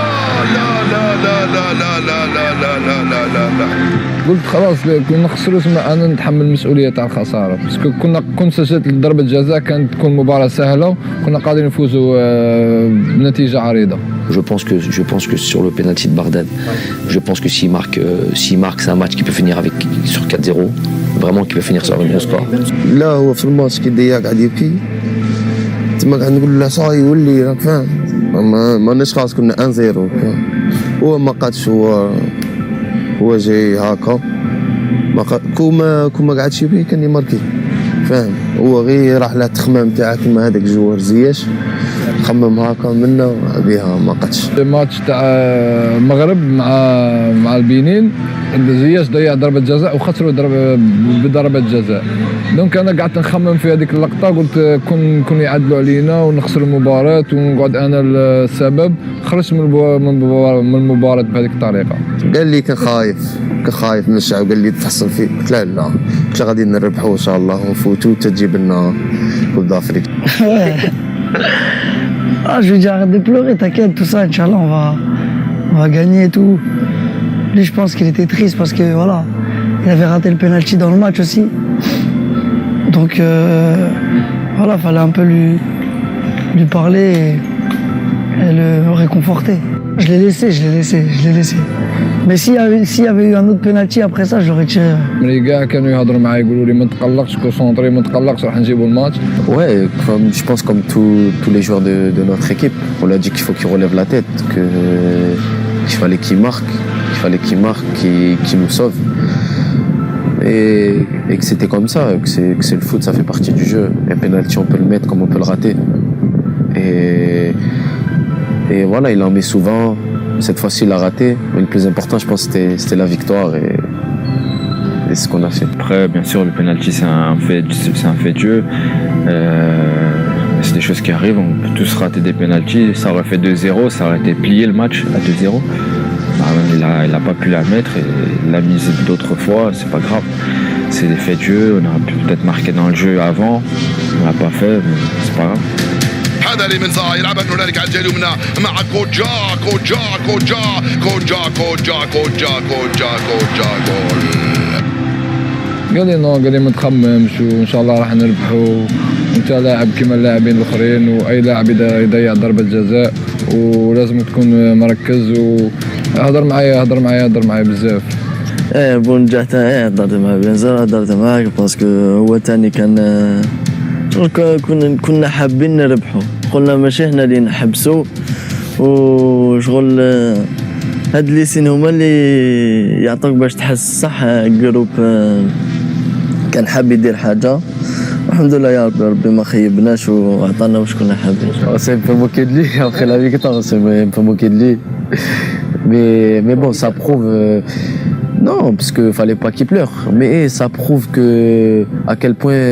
قلت خلاص كنا نخسروا، انا نتحمل المسؤوليه تاع الخساره، باسكو كنت سجلت ضربه جزاء كانت تكون مباراه سهله وكنا قادرين نفوزوا بنتيجه عريضه. Je pense que sur le penalty de Bardad, je pense que s'il marque, c'est un match qui peut finir sur 4-0, vraiment qui peut finir sur un bon score. لا هو في الماتش كي ديا قاعد يبكي تما قاعد نقول له صاي يولي، راك فاهم، ماناش خلاص كنا 1-0. هو ما قادش، هو جاي هاكا كوما قاعدش يبكي كان يماركي، فاهم. هو غير راح له التخمام تاعك كيما هذاك الجوار زياش خمم هاكا منا بها ما قدش. الماتش تاع المغرب مع البنين زياش ضيع ضربة جزاء وخسروا بضربة جزاء. دونك انا قعدت نخمم في هذيك اللقطة، قلت كون يعدلوا علينا ونخسر المباراة ونقعد انا السبب. خرجت من المباراة بهذيك الطريقة. قال لي كان خايف من الشعب، قال لي تحصل فيه. قلت لا قلت غادي نربحوا ان شاء الله ونفوتوا وتجيب لنا كوب دافريك. Ah, je lui dis arrête de pleurer, t'inquiète, tout ça, Inch'Allah, on va gagner et tout. Lui, je pense qu'il était triste parce que voilà, il avait raté le penalty dans le match aussi. Donc voilà, fallait un peu lui parler et le réconforter. Je l'ai laissé. Mais s'il y avait eu un autre penalty après ça, je l'aurais tiré. ملي كاع كانوا يهضروا معايا يقولوا لي ما تقلقش كونسونطري ما تقلقش راح نجيبوا الماتش. Ouais, je pense comme tous les joueurs de notre équipe, on lui a dit qu'il faut qu'il relève la tête, qu'il fallait qu'il marque, qu'il nous sauve. Et que c'était comme ça, que c'est le foot, ça fait partie du jeu. Un penalty, on peut le mettre comme on peut le rater. Et voilà, il en met souvent. Cette fois-ci, il a raté. Mais le plus important, je pense, c'était la victoire et c'est ce qu'on a fait. Après, bien sûr, le penalty, c'est un fait de jeu. C'est des choses qui arrivent. On peut tous rater des penaltys. Ça aurait fait 2-0, ça aurait été plié le match à 2-0. Il n'a pas pu la mettre et il l'a mise d'autres fois, c'est pas grave. C'est des faits de jeu, on aurait pu peut-être marquer dans le jeu avant, on l'a pas fait, mais c'est pas grave. هذا اللي من صار يلعب هنالك على الجهه اليمنى مع كوجا جول. قال لي نو، قال لي ما تخممش وان شاء الله راح نربحوا، انت لاعب كيما اللاعبين الاخرين واي لاعب يضيع ضربه جزاء ولازم تكون مركز. وهضر معايا بزاف. بونجحت هضرت معاه بيان هضرت معاك باسكو هو تاني كان كنا حابين نربحوا، قلنا ماشي احنا اللي نحبسوا وشغل هاد لي سين هما اللي يعطوك باش تحس صح. جروب كان حاب يدير حاجه الحمد لله يا ربي ما خيبناش وعطانا واش كنا حابين. C'est un peu moqué de lui après la victoire, c'est un peu moqué de lui. Mais bon, ça prouve... non, parce qu'il fallait pas qu'il pleure. Mais ça prouve à quel point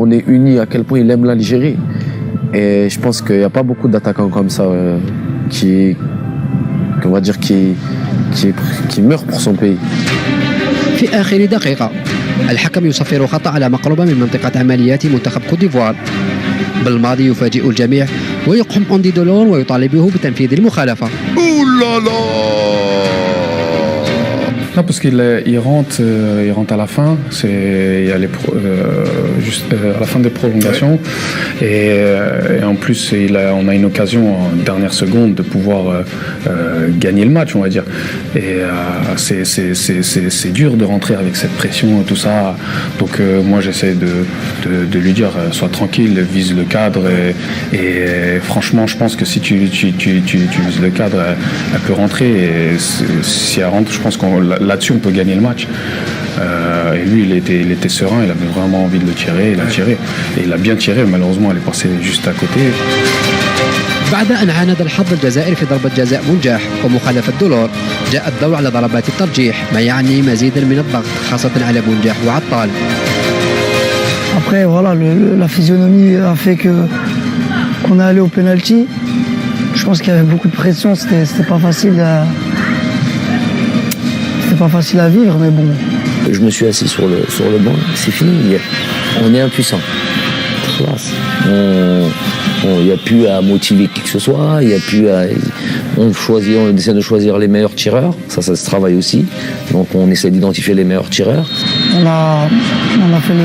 on est unis, à quel point il aime l'Algérie. Et je pense qu'il n'y a pas beaucoup d'attaquants comme ça on va dire, qui meurent pour son pays. في آخر دقيقة الحكم يصفر خطأ على مقربة من منطقة عمليات منتخب كوت ديفوار. بالماضي يفاجئ الجميع ويقحم أوندي دولور ويطالبه بتنفيذ المخالفة. Non, parce qu'il rentre à la fin. Il y a juste à la fin des prolongations, et en plus on a une occasion en dernière seconde de pouvoir gagner le match, on va dire. Et c'est dur de rentrer avec cette pression et tout ça. Donc moi j'essaie de lui dire sois tranquille, vise le cadre. Et franchement, je pense que si tu vises le cadre, elle peut rentrer. Et si elle rentre, je pense qu'on là-dessus on peut gagner le match. Et lui il était serein, il avait vraiment envie de le tirer, il a tiré et il a bien tiré. Malheureusement elle est passée juste à côté. بعد أن عاند الحظ الجزائري في ضربة جزاء منجح ومخالفة دولور، جاء الدور على ضربات الترجيح ما يعني مزيدا من الضغط خاصة على منجح وعطال. Après voilà, la physionomie a fait qu'on est allé au penalty. Je pense qu'il y avait beaucoup de pression, c'était pas facile à vivre, mais bon. Je me suis assis sur le banc, c'est fini, on est impuissant. Il n'y a plus à motiver qui que ce soit, il y a plus à... on essaie de choisir les meilleurs tireurs, ça se travaille aussi, donc on essaie d'identifier les meilleurs tireurs. On a fait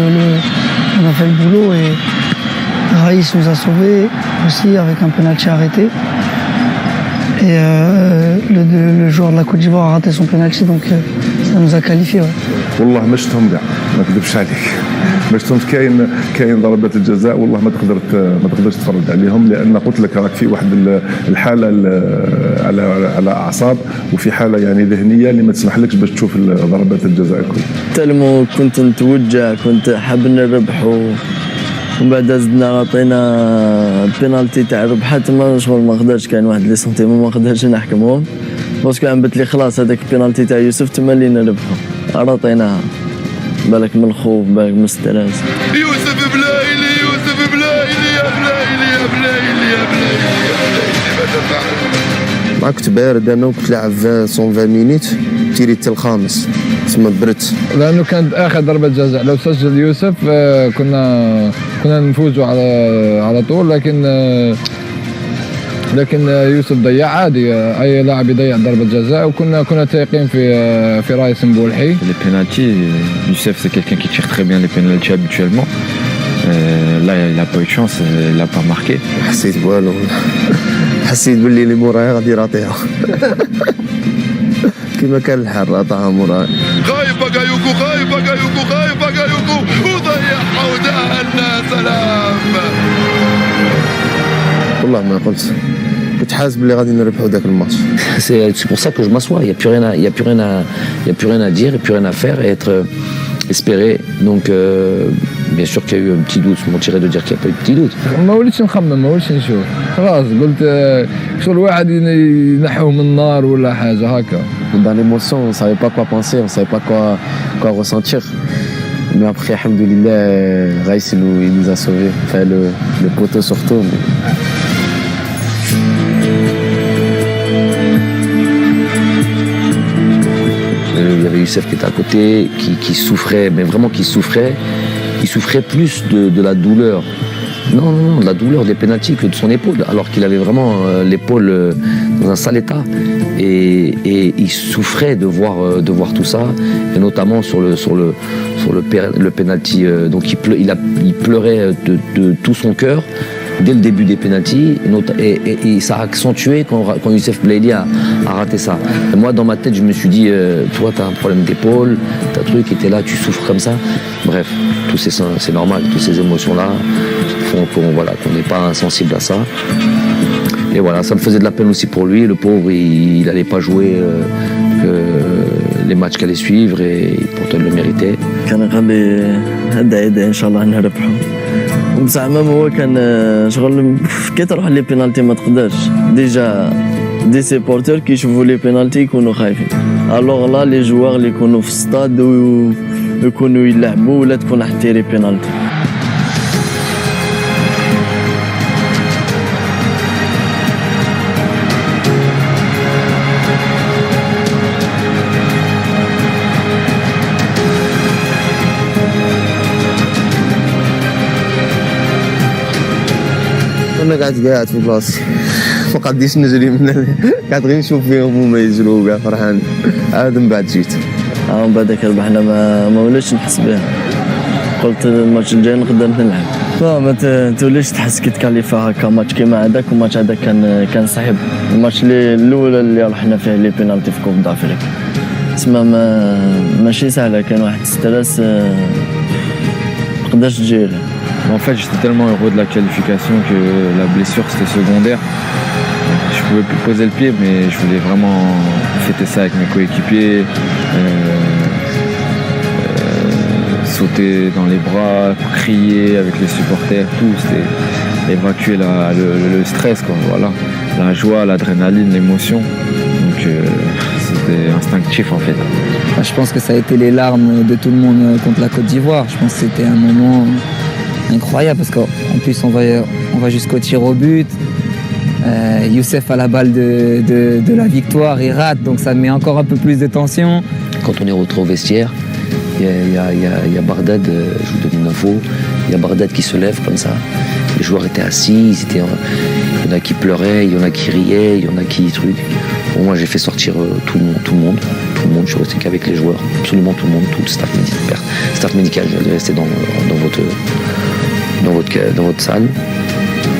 le boulot et Raïs nous a sauvés aussi avec un penalty arrêté. Et le joueur de la Côte d'Ivoire a raté son penalty, donc ça nous a qualifiés. والله ما شفتهم كاع، ما نكذبش عليك، ما شفتهمش. كاين ضربات الجزاء والله ما تقدرش تتفرج عليهم، لان قلت لك راك في واحد الحاله على اعصاب، وفي حاله يعني ذهنيه اللي ما تسمحلكش باش تشوف ضربات الجزاء الكل. تلمو كنت نتوجع، كنت حاب نربح ومن بعد زدنا عطينا البينالتي تاع ربحات ما شغل ما قدرش، كاين واحد لي سنتيمون ما قدرش نحكمهم باسكو عمبت لي خلاص هذاك البينالتي تاع يوسف تما اللي نربحو عطيناها. بالك من الخوف، بالك من الستريس. يوسف بلايلي يا بلايلي ما كنت بارد انا وكنت لاعب 120 مينيت تيري حتى الخامس تما برت، لانه كانت اخر ضربه جزاء لو سجل يوسف كنا نفوزوا على طول، لكن لكن يوسف ضيع عادي، اي لاعب يضيع ضربه جزاء، وكنا تايقين في رايس مبولحي. Les pénaltys, Youssef c'est quelqu'un qui tire très bien les pénaltys habituellement. Là il n'a pas eu de chance, il n'a pas marqué. حسيت بوالو حسيت باللي اللي موراي غادي يراطيها كما كان الحال راطاها موراي. خايف بقايوكو، خايف بقايوكو، خايف بقايوكو، وضيعها ودهنا. سلام. والله ما قلت، كنت حاسس باللي غادي نربحوا ذاك الماتش. C'est pour ça que je m'assois. Il n'y a plus rien à dire, et plus rien à faire, et être espéré. Donc bien sûr qu'il y a eu un petit doute. Je mentirais de dire qu'il n'y a pas eu de petit doute. ما وليتش نخمم، ما وليتش نشوف، خلاص قلت شغل واحد ينحوه من النار ولا حاجه هكا. Dans l'émotion, on ne savait pas quoi penser, on ne savait pas quoi ressentir. Mais après, alhamdoulilah, Raïs il nous a sauvés. Enfin, le poteau surtout. Il y avait Youssef qui était à côté, qui souffrait, mais vraiment qui souffrait. Il souffrait plus de la douleur. Non, de la douleur des pénaltys que de son épaule, alors qu'il avait vraiment l'épaule dans un sale état. Et il souffrait de voir tout ça, et notamment sur le pénalty. Donc il pleurait de tout son cœur dès le début des pénaltys, et ça a accentué quand Youssef Blaili a raté ça. Et moi, dans ma tête, je me suis dit, toi, t'as un problème d'épaule, t'as un truc, et t'es là, tu souffres comme ça. Bref, c'est normal, toutes ces émotions-là font qu'on n'est pas insensible à ça. Et voilà, ça me faisait de la peine aussi pour lui. Le pauvre, il n'allait pas jouer les matchs qui allaient suivre, et pourtant il le méritait. كان غالي هدا ان شاء الله نربحوا. بصح مام هو كان شغل كي تروح لي بينالتي ما تقدرش ديجا دي سيبورتور كي يشوفوا لي بينالتي يكونوا خايفين. الوغ لا لي جوار اللي يكونوا في الستاد ويكونوا يلعبوا ولا تكون حتى بينالتي. انا قاعد في بلاصتي ما قاديش نجري قاعد غير نشوف فيهم هما يجروا كاع فرحان. عاد من بعد جيت من بعدك ربحنا ما وليتش نحس بها. قلت الماتش الجاي نقدر نلعب. لا ما توليش تحس كي تكاليفا هكا ماتش كيما هذاك، وماتش هذاك كان صعيب. الماتش الاول اللي رحنا فيه لي بينالتي في كوب دافريك تسمى ماشي سهله، كان واحد ستريس ما تقدرش تجيري. En fait, j'étais tellement heureux de la qualification que la blessure c'était secondaire. Je pouvais plus poser le pied, mais je voulais vraiment fêter ça avec mes coéquipiers, sauter dans les bras, crier avec les supporters, tout. C'était évacuer le stress, quoi. Voilà, la joie, l'adrénaline, l'émotion. Donc c'était instinctif en fait. Je pense que ça a été les larmes de tout le monde contre la Côte d'Ivoire. Je pense que c'était un moment incroyable parce qu'en plus on va jusqu'au tir au but. Youssef a la balle de la victoire, il rate, donc ça met encore un peu plus de tension. Quand on est retrouvé au vestiaire, il y a Bardad, je vous donne une info, il y a Bardad qui se lève comme ça. Les joueurs étaient assis, il y en a qui pleuraient, il y en a qui riaient, il y en a qui trucs. Bon, moi j'ai fait sortir tout le monde, je suis resté qu'avec les joueurs, absolument tout le monde, tout le staff médical, j'allais rester dans votre salle,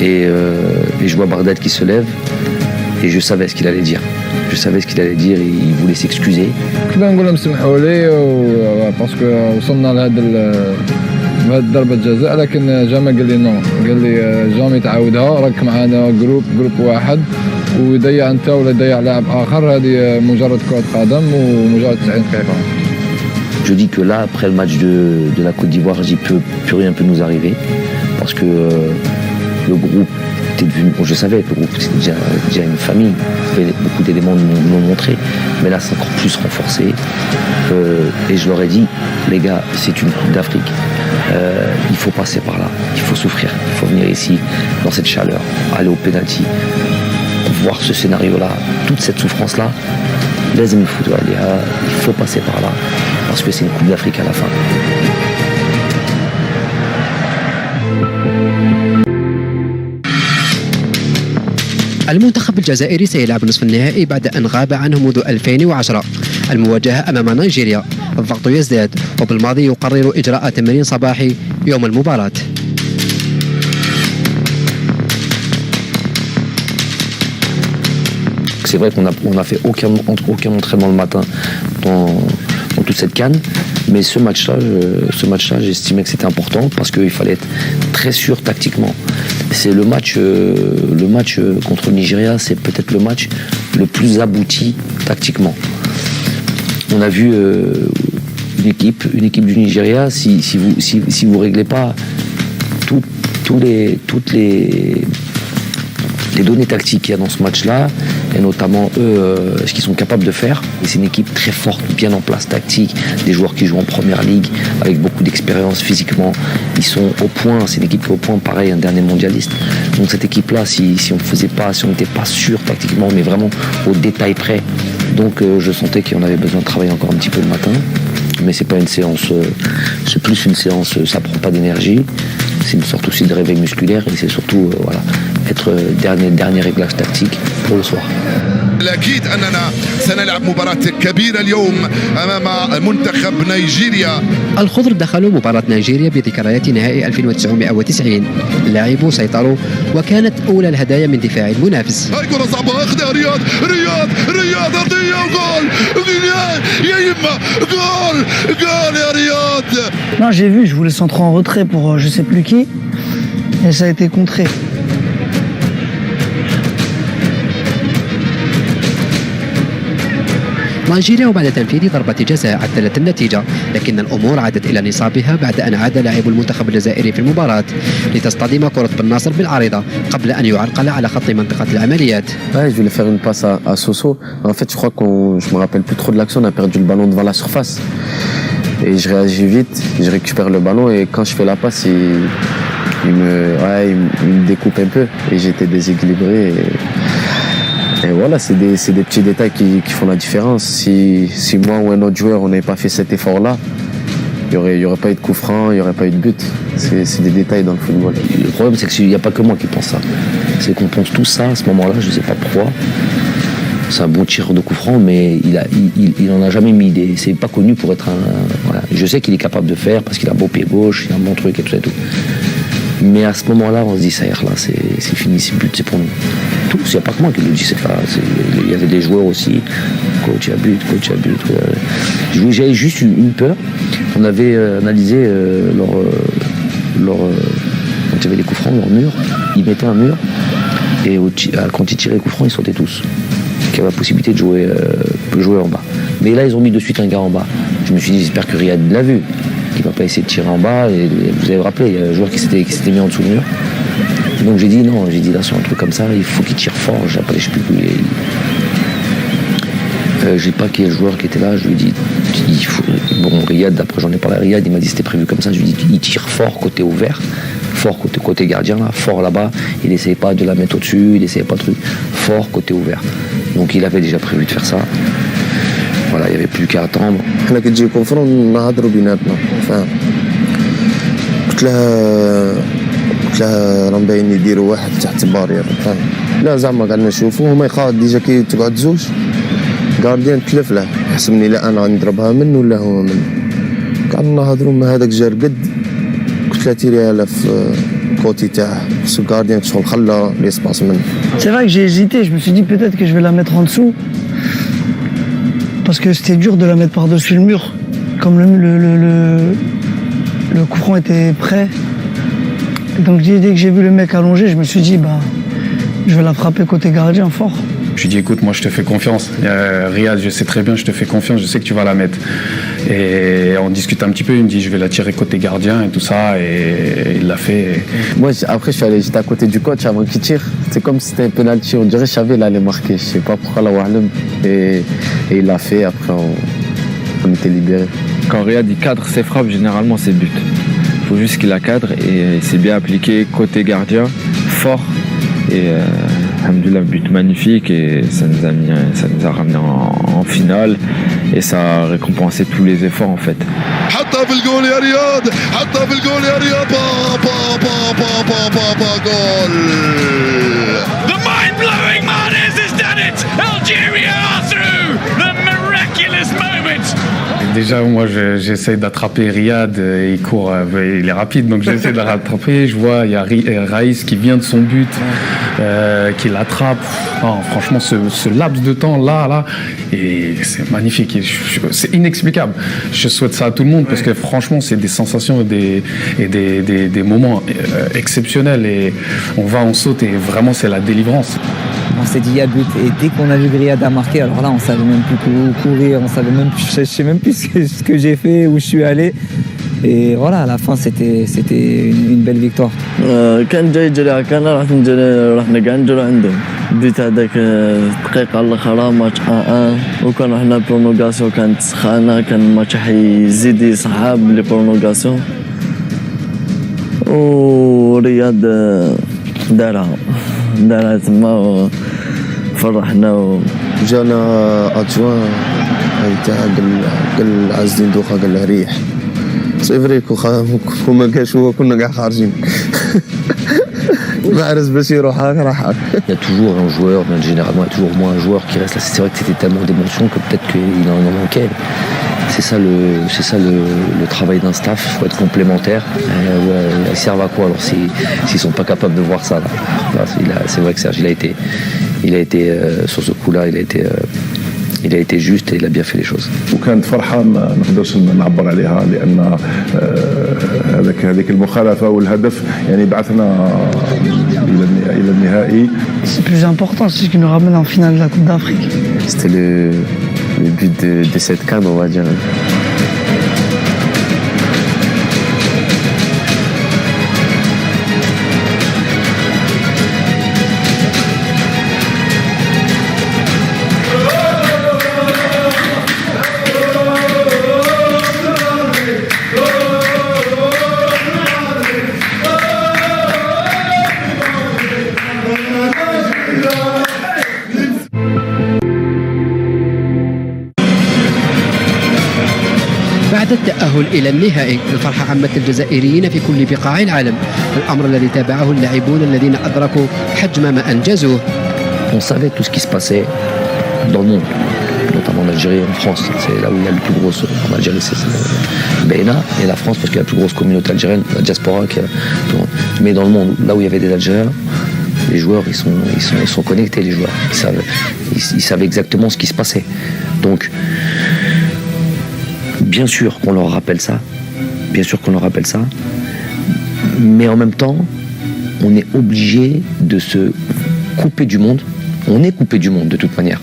et je vois Bardad qui se lève, et je savais ce qu'il allait dire. Et il voulait s'excuser. كنا نقول لهم سمحوا لي باسكو وصلنا لهذا ضربة جزاء، لكن جامع قال لي نو، قال لي جامي تعاودها، راك معنا جروب واحد، ويضيع انت ولا يضيع لاعب اخر، هذه مجرد كرة قدم ومجرد 90 دقيقة. Je dis que là, après le match de la Côte d'Ivoire, plus rien peut nous arriver, parce que le groupe était devenu, bon, je savais que le groupe c'était déjà une famille, beaucoup d'éléments nous l'ont montré, mais là c'est encore plus renforcé, et je leur ai dit, les gars, c'est une Coupe d'Afrique, il faut passer par là, il faut souffrir, il faut venir ici, dans cette chaleur, aller au penalty, voir ce scénario-là, toute cette souffrance-là, il faut passer par là, parce que c'est une Coupe d'Afrique à la fin. المنتخب الجزائري سيلعب نصف النهائي بعد أن غاب عنه منذ 2010. المواجهة أمام نيجيريا، الضغط يزداد وبالماضي يقرر إجراء تمرين صباحي يوم المباراة. C'est vrai qu'on n'a fait aucun entraînement le matin dans toute cette CAN, mais ce match-là, j'estimais que c'était important parce qu'il fallait être très sûr tactiquement. C'est le match contre le Nigeria, c'est peut-être le match le plus abouti tactiquement. On a vu une équipe du Nigeria, si vous réglez pas toutes les données tactiques qu'il y a dans ce match-là, et notamment ce qu'ils sont capables de faire. Et c'est une équipe très forte, bien en place tactique, des joueurs qui jouent en première ligue, avec beaucoup d'expérience physiquement. Ils sont au point, c'est une équipe qui est au point, pareil, un dernier mondialiste. Donc cette équipe-là, si on n'était pas sûr tactiquement, mais vraiment au détail près, donc je sentais qu'on avait besoin de travailler encore un petit peu le matin. Mais c'est pas une séance, c'est plus une séance, ça prend pas d'énergie. C'est une sorte aussi de réveil musculaire et c'est surtout être dernier réglage tactique pour le soir. الأكيد أننا سنلعب مباراة كبيرة اليوم أمام منتخب نيجيريا. الخضر دخلوا مباراة نيجيريا بذكريات نهائي 1990. اللاعبون سيطروا وكانت أولى الهدايا من دفاع المنافس. هاي كرة صعبة أخذها رياض أرضية وجول يا يما جول يا رياض. Non, j'ai vu, je voulais centrer en retrait pour je sais plus qui et ça a été contré. نيجيريا وبعد تنفيذ ضربة جزاء عدلت النتيجة، لكن الأمور عادت إلى نصابها بعد أن عاد لاعب المنتخب الجزائري في المباراة لتصطدم كرة بن ناصر بالعارضة قبل أن يعرقل على خط منطقة العمليات. Ouais, je voulais faire une passe à Soso. En fait, je crois je me rappelle plus trop de l'action. On a perdu le ballon devant la surface. Et je réagis vite, je récupère le ballon et quand je fais la passe, il me découpe un peu et j'étais déséquilibré. Et voilà, c'est des petits détails qui font la différence. Si moi ou un autre joueur, on n'avait pas fait cet effort-là, il n'y aurait pas eu de coup franc, il n'y aurait pas eu de but. C'est des détails dans le football. Le problème, c'est qu'il n'y a pas que moi qui pense ça. C'est qu'on pense tout ça à ce moment-là, je ne sais pas pourquoi. C'est un bon tireur de coup franc, mais il n'en a jamais mis des. C'est pas connu pour être un. Voilà. Je sais qu'il est capable de faire parce qu'il a un beau pied gauche, il a un bon truc et tout ça et tout. Mais à ce moment-là, on se dit, ça y est, là, c'est fini, c'est but, c'est pour nous. Tous, il n'y a pas que moi qui le dis, il y avait des joueurs aussi, coach à but. J'avais juste une peur. On avait analysé quand il y avait les coups francs, leur mur, ils mettaient un mur, et quand ils tiraient les coups francs, ils sautaient tous. Il y avait la possibilité de jouer en bas. Mais là, ils ont mis de suite un gars en bas. Je me suis dit, j'espère que Riyad l'a vu. Il ne va pas essayer de tirer en bas. Et vous avez rappelé, il y a un joueur qui s'était mis en dessous du mur. Donc j'ai dit non, là sur un truc comme ça, il faut qu'il tire fort. Je ne sais plus où je sais pas qui est le joueur qui était là. Je lui ai dit, Riyad, après j'en ai parlé à Riyad, il m'a dit c'était prévu comme ça. Je lui ai dit, il tire fort côté ouvert, fort côté gardien, là, fort là-bas. Il n'essayait pas de la mettre au-dessus, il n'essayait pas de truc. Fort côté ouvert. Donc il avait déjà prévu de faire ça. Voilà, il n'y avait plus qu'à attendre. حنا كي تجي كونفرون نهضروا بيناتنا فاهم. قلت لها راهم باين يديروا واحد تحت البارير فاهم. لا زعما قعدنا نشوفوا هما يخاف ديجا كي تقعد زوج غارديان تلف له يحسبني لا انا غنضربها منه ولا هو منه. قعدنا نهضروا ما هذاك جا رقد قلت لها تيريها له في كوتي تاعه خصو غارديان شغل خلى ليسباس منه. C'est vrai que j'ai hésité, je me suis dit peut-être que je vais la mettre en dessous. Parce que c'était dur de la mettre par-dessus le mur. Comme le coup franc était prêt. Et donc dès que j'ai vu le mec allongé, je me suis dit je vais la frapper côté gardien fort. Je lui dis écoute, moi je te fais confiance. Riyad, je sais très bien, je te fais confiance, je sais que tu vas la mettre. Et on discute un petit peu, il me dit je vais la tirer côté gardien et tout ça, et il l'a fait. Moi après j'étais à côté du coach avant qu'il tire. C'est comme si c'était un penalty, on dirait que je savais qu'il allait marquer. Je sais pas pourquoi la Wahlem. Et il l'a fait, après on était libérés. Quand Riyad il cadre ses frappes, généralement c'est but. Il faut juste qu'il la cadre et c'est bien appliqué côté gardien, fort. Et alhamdoulilah, but magnifique et ça nous a ramené en finale et ça a récompensé tous les efforts en fait. حطها في الجول يا رياض، حطها في الجول يا رياض، با با با با با با با جول. The mind blowing déjà, moi, j'essaie d'attraper Riyad. Il court, il est rapide, donc j'essaie de le rattraper. Je vois, il y a Raïs qui vient de son but, qui l'attrape. Oh, franchement, ce laps de temps là, et c'est magnifique. C'est inexplicable. Je souhaite ça à tout le monde parce que franchement, c'est des sensations et des moments exceptionnels. Et on saute et vraiment, c'est la délivrance. On s'est dit il y a but et dès qu'on a vu Riyad a marqué, alors là on savait même plus courir, je sais même plus ce que j'ai fait, où je suis allé. Et voilà, à la fin c'était une belle victoire. كان جاي يجري على كان رحنا كاع نجرو عندهم. بديت هذاك الدقيقة الأخرى ماتش 1-1 وكان رحنا برونوغاسيون كانت سخانة كان الماتش حيزيد يصعب لي برونوغاسيون. ورياض دارها تما فرحنا. جانا ادجوان تاع قال عز الدين دوخه قال له ريح سي فري كون ما كاش هو كنا كاع خارجين. محرز باش يروح راح. Il y a toujours un joueur, même généralement il y a toujours au moins un joueur qui reste là. C'est vrai que c'était tellement d'émotions que peut-être qu'il en manquait. C'est ça le travail d'un staff, il faut être complémentaire. Ils servent à quoi alors s'ils sont pas capables de voir ça là. C'est vrai que Serge il a été sur ce coup-là, il a été juste et il a bien fait les choses. وكانت فرحة ما نقدرش نعبر عليها لأن هذيك المخالفة والهدف يعني بعثنا إلى النهائي. C'est plus important, c'est ce qui nous ramène en finale de la Coupe d'Afrique. C'était le but de cette CAN, on va dire. بعد التأهل إلى النهائي الفرحة عمت الجزائريين في كل بقاع العالم، الأمر الذي تابعه اللاعبون الذين أدركوا حجم ما أنجزوه. On savait tout ce qui se passait dans le monde, notamment en Algérie et en France. C'est là où il y a le plus gros. En Algérie, c'est Beina et la France, parce qu'il y a la plus grosse communauté algérienne, la diaspora. Mais dans le monde, là où il y avait des Algériens, les joueurs, ils sont connectés, les joueurs. Ils savent exactement ce qui se passait. Donc, bien sûr qu'on leur rappelle ça, mais en même temps, on est obligé de se couper du monde. On est coupé du monde de toute manière.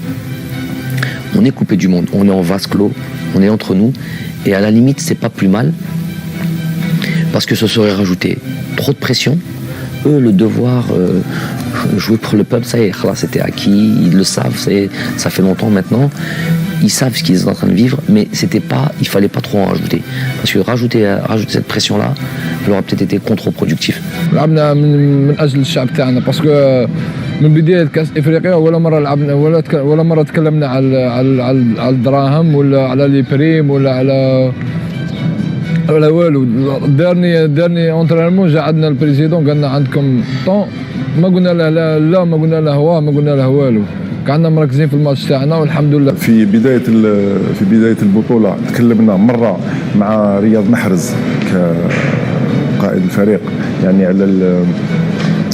On est coupé du monde. On est en vase clos, on est entre nous, et à la limite, c'est pas plus mal, parce que ce serait rajouter trop de pression. Eux, le devoir, jouer pour le peuple, ça y est, c'était acquis, ils le savent, ça fait longtemps maintenant. Ils savent ce qu'ils sont en train de vivre, mais il fallait pas trop en rajouter. Parce que rajouter cette pression-là, elle aurait peut-être été contre-productif. لعبنا من أجل الشعب تاعنا باسكو من بداية كأس إفريقيا ولا مرة لعبنا ولا مرة تكلمنا على الدراهم ولا على لي بريم ولا على والو. دارني اونترينمون جا عندنا البريزيدون قالنا عندكم طون، ما قلنا له لا ما قلنا له هو ما قلنا له والو. كنا مركزين في الماتش تاعنا والحمد لله. في بداية البطولة تكلمنا مرة مع رياض محرز كقائد الفريق يعني على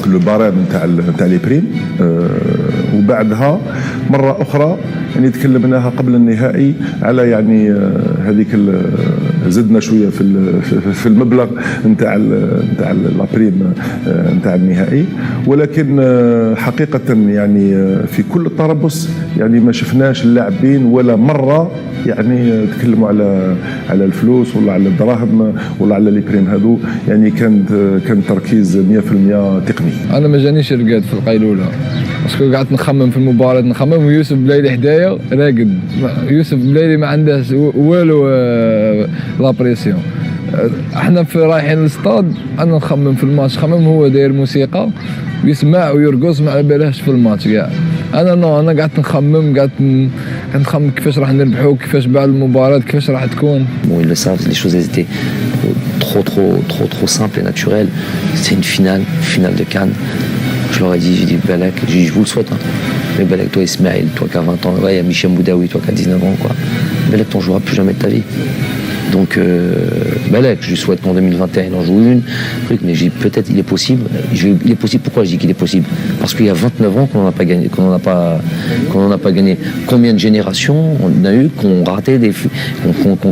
لو بارام نتاع لي بريم، وبعدها مرة أخرى يعني تكلمناها قبل النهائي على يعني هذيك زدنا شويه في المبلغ نتاع لابريم نتاع النهائي، ولكن حقيقه يعني في كل التربص يعني ما شفناش اللاعبين ولا مره يعني تكلموا على الفلوس ولا على الدراهم ولا على لي بريم هذو، يعني كان تركيز 100% تقني. انا ما جانيش رقاد في القيلوله باسكو قعدت نخمم في المباراه ويوسف بلايلي حدايا راقد. يوسف بلايلي ما عنده والو لابريسيون. احنا في رايحين للستاد انا نخمم في الماتش، خمم هو داير موسيقى يسمع ويرقص ما على بالهش في الماتش كاع. انا قعدت نخمم كيفاش راح نربحوا، كيفاش بعد المباراه كيفاش راح تكون. Bon, ils le savent, les choses étaient trop simples et naturelles. C'est une finale de CAN. Je leur ai dit, j'ai dit Balak, je vous le souhaite, hein. Mais Balak, toi Ismaël, toi qui as 20 ans, ouais, il y a Michel Boudaoui, toi qui as 19 ans, quoi. Balak, t'en joueras plus jamais de ta vie. Donc, Balek, je lui souhaite qu'en 2021 il en joue une. Mais j'ai dit peut-être il est possible. Il est possible. Pourquoi je dis qu'il est possible? Parce qu'il y a 29 ans qu'on n'en a pas gagné. Qu'on n'en a pas gagné. Combien de générations on a eu qu'on raté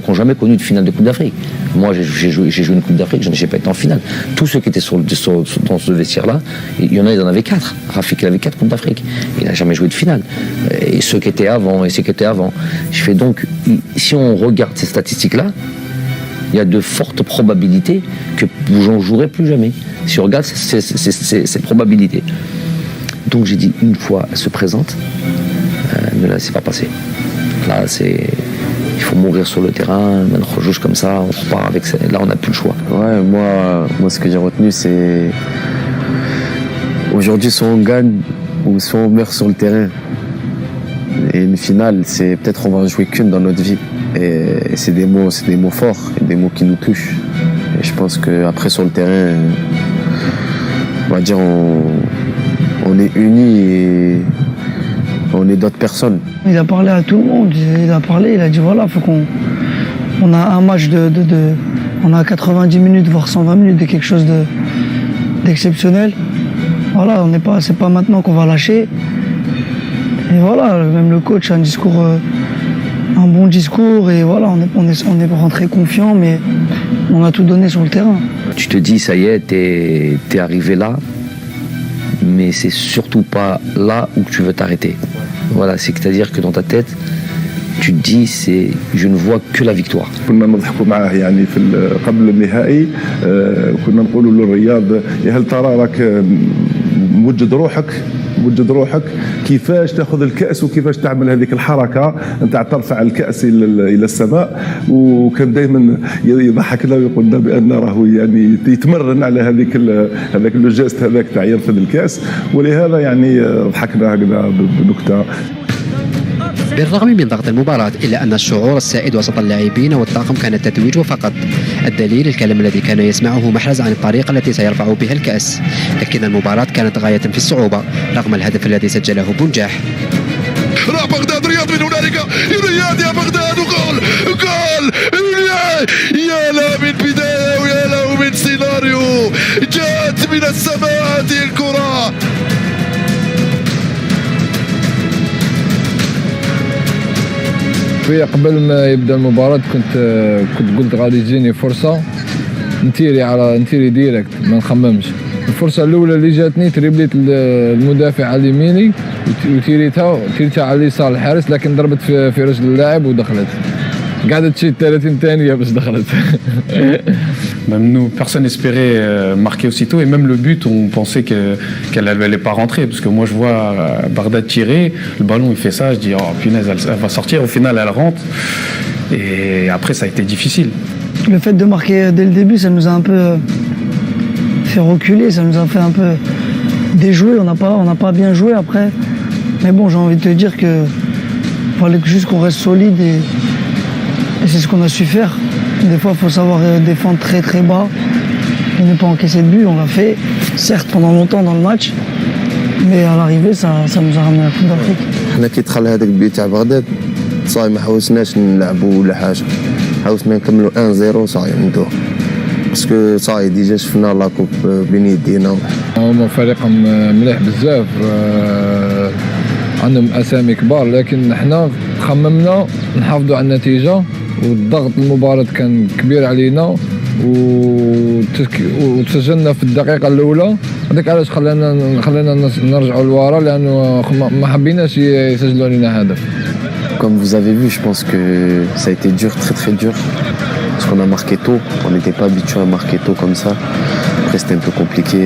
qu'on jamais connu de finale de Coupe d'Afrique? Moi, j'ai joué une Coupe d'Afrique, je n'ai pas été en finale. Tous ceux qui étaient dans ce vestiaire-là, il y en en avait 4. Rafik, il avait 4 Coupes d'Afrique. Il n'a jamais joué de finale. Et ceux qui étaient avant, Je fais donc, si on regarde ces statistiques-là, il y a de fortes probabilités que j'en jouerai plus jamais. Si on regarde ces probabilités. Donc j'ai dit, une fois, elle se présente, mais là, c'est pas passé. Là, il faut mourir sur le terrain, on joue comme ça, on repart avec ça. Là, on n'a plus le choix. Ouais, moi, ce que j'ai retenu, c'est aujourd'hui, soit on gagne ou soit on meurt sur le terrain. Et une finale, c'est peut-être on va en jouer qu'une dans notre vie. Et c'est des mots forts, des mots qui nous touchent. Et je pense qu'après sur le terrain, on va dire on est unis et on est d'autres personnes. Il a parlé à tout le monde, il a dit voilà, faut on a un match on a 90 minutes voire 120 minutes de quelque chose d'exceptionnel. Voilà, c'est pas maintenant qu'on va lâcher. Et voilà, même le coach a un bon discours et voilà, on est rentré confiant, mais on a tout donné sur le terrain. Tu te dis, ça y est, t'es arrivé là, mais c'est surtout pas là où tu veux t'arrêter. Voilà, c'est-à-dire que dans ta tête, tu te dis, je ne vois que la victoire. كنا نضحكوا معاه يعني قبل النهائي كنا نقولوا للرياض هل ترى راك موجد روحك كيفاش تاخذ الكأس وكيفاش تعمل هذيك الحركة نتاع ترفع الكأس إلى السماء. وكان دائما يضحكنا ويقول لنا بأن راهو يعني يتمرن على هذاك لو جيست هذاك تاع يرفض الكأس، ولهذا يعني ضحكنا هكذا بنكتة. بالرغم من ضغط المباراة إلا أن الشعور السائد وسط اللاعبين والطاقم كان التتويج فقط. الدليل الكلام الذي كان يسمعه محرز عن الطريقة التي سيرفع بها الكأس. لكن المباراة كانت غاية في الصعوبة رغم الهدف الذي سجله بنجاح. راح بغداد رياض من هنالك، رياض يا بغداد وجول يا لا من بداية ويا له من سيناريو جاءت من السماء هذه الكرة. قبل ما يبدا المباراة كنت قلت غادي تجيني فرصة نتيري ديريكت ما نخممش. الفرصة الأولى اللي جاتني تريبليت المدافع على يميني وتيريتها على اليسار الحارس، لكن ضربت في رجل اللاعب ودخلت. قعدت شي 30 ثانية باش دخلت. Même nous, personne n'espérait marquer aussitôt, et même le but, on pensait qu'elle n'allait pas rentrer, parce que moi je vois Bardad tirer, le ballon il fait ça, je dis oh punaise, elle va sortir, au final elle rentre, et après ça a été difficile. Le fait de marquer dès le début, ça nous a un peu fait reculer, ça nous a fait un peu déjouer, on n'a pas bien joué après, mais bon, j'ai envie de te dire que fallait juste qu'on reste solide et c'est ce qu'on a su faire. Des fois, il faut savoir défendre très très bas et ne pas encaisser de but. On l'a fait, certes pendant longtemps dans le match, mais à l'arrivée, ça nous a ramené à la Coupe d'Afrique. حنا كي دخل هذاك البيت تاع بغداد صاي ما حاولناش نلعبوا ولا حاجه، حاولنا نكملوا 1-0 صاي ندوه باسكو صاي ديجا شفنا لاكوب بين يدينا. هما فريقهم مليح بزاف، عندهم اسامي كبار، لكن حنا خممنا نحافظوا على النتيجه، والضغط المباراة كان كبير علينا وتسجلنا في الدقيقة الأولى. هذاك علاش خلينا نرجعوا لورا، لأنه ما حبيناش يسجلوا لنا هدف. Comme vous avez vu, je pense que ça a été dur, très très dur, parce qu'on a marqué tôt, on n'était pas habitué à marquer tôt comme ça. Après c'était un peu compliqué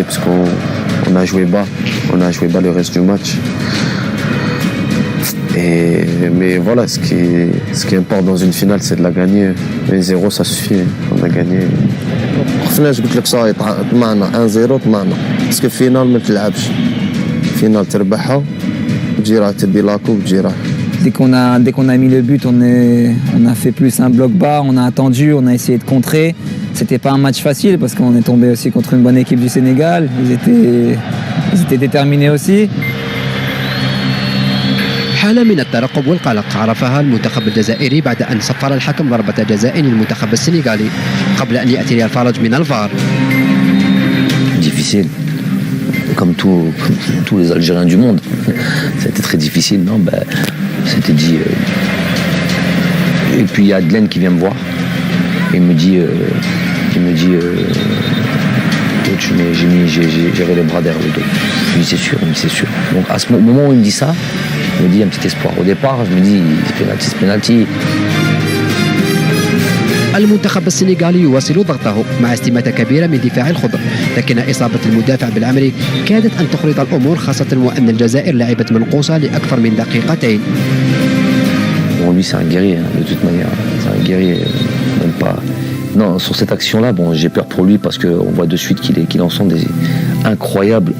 parce qu'on a joué bas le reste du match. Mais voilà, ce qui importe dans une finale, c'est de la gagner. Les 0, ça suffit, on a gagné. خفناش قلت لك صاي طمعنا 1-0 طمعنا، باسكو فينال ما تلعبش، فينال تربحها وتجي راح تدي لاكو وتجي راح. Dès qu'on a mis le but, on a fait plus un bloc bas, on a attendu, on a essayé de contrer. C'était pas un match facile parce qu'on est tombé aussi contre une bonne équipe du Sénégal. Ils étaient déterminés aussi. حالة من الترقب والقلق عرفها المنتخب الجزائري بعد أن صفر الحكم ضربة جزاء للمنتخب السنغالي قبل أن يأتي الفرج من الفار. Difficile, comme tous les Algériens du monde. Ça a été très difficile, non, c'était dit. Et puis il y a Adelaine qui vient me voir et me dit, coach, j'avais les bras derrière le dos. Je me dis c'est sûr. Donc à ce moment où il me dit ça, je me dis un petit espoir. Au départ, je me dis c'est penalty. المنتخب السنغالي يواصل ضغطه مع استماتة كبيرة من دفاع الخضر، لكن إصابة المدافع بالعمري كادت أن تخرط الأمور، خاصة وأن الجزائر لعبت منقوصة لأكثر من دقيقتين. Bon, lui c'est un guerrier, de toute manière. C'est un guerrier, même pas. Non, sur cette action-là, bon, j'ai peur pour lui parce qu'on voit de suite qu'il en sent des incroyables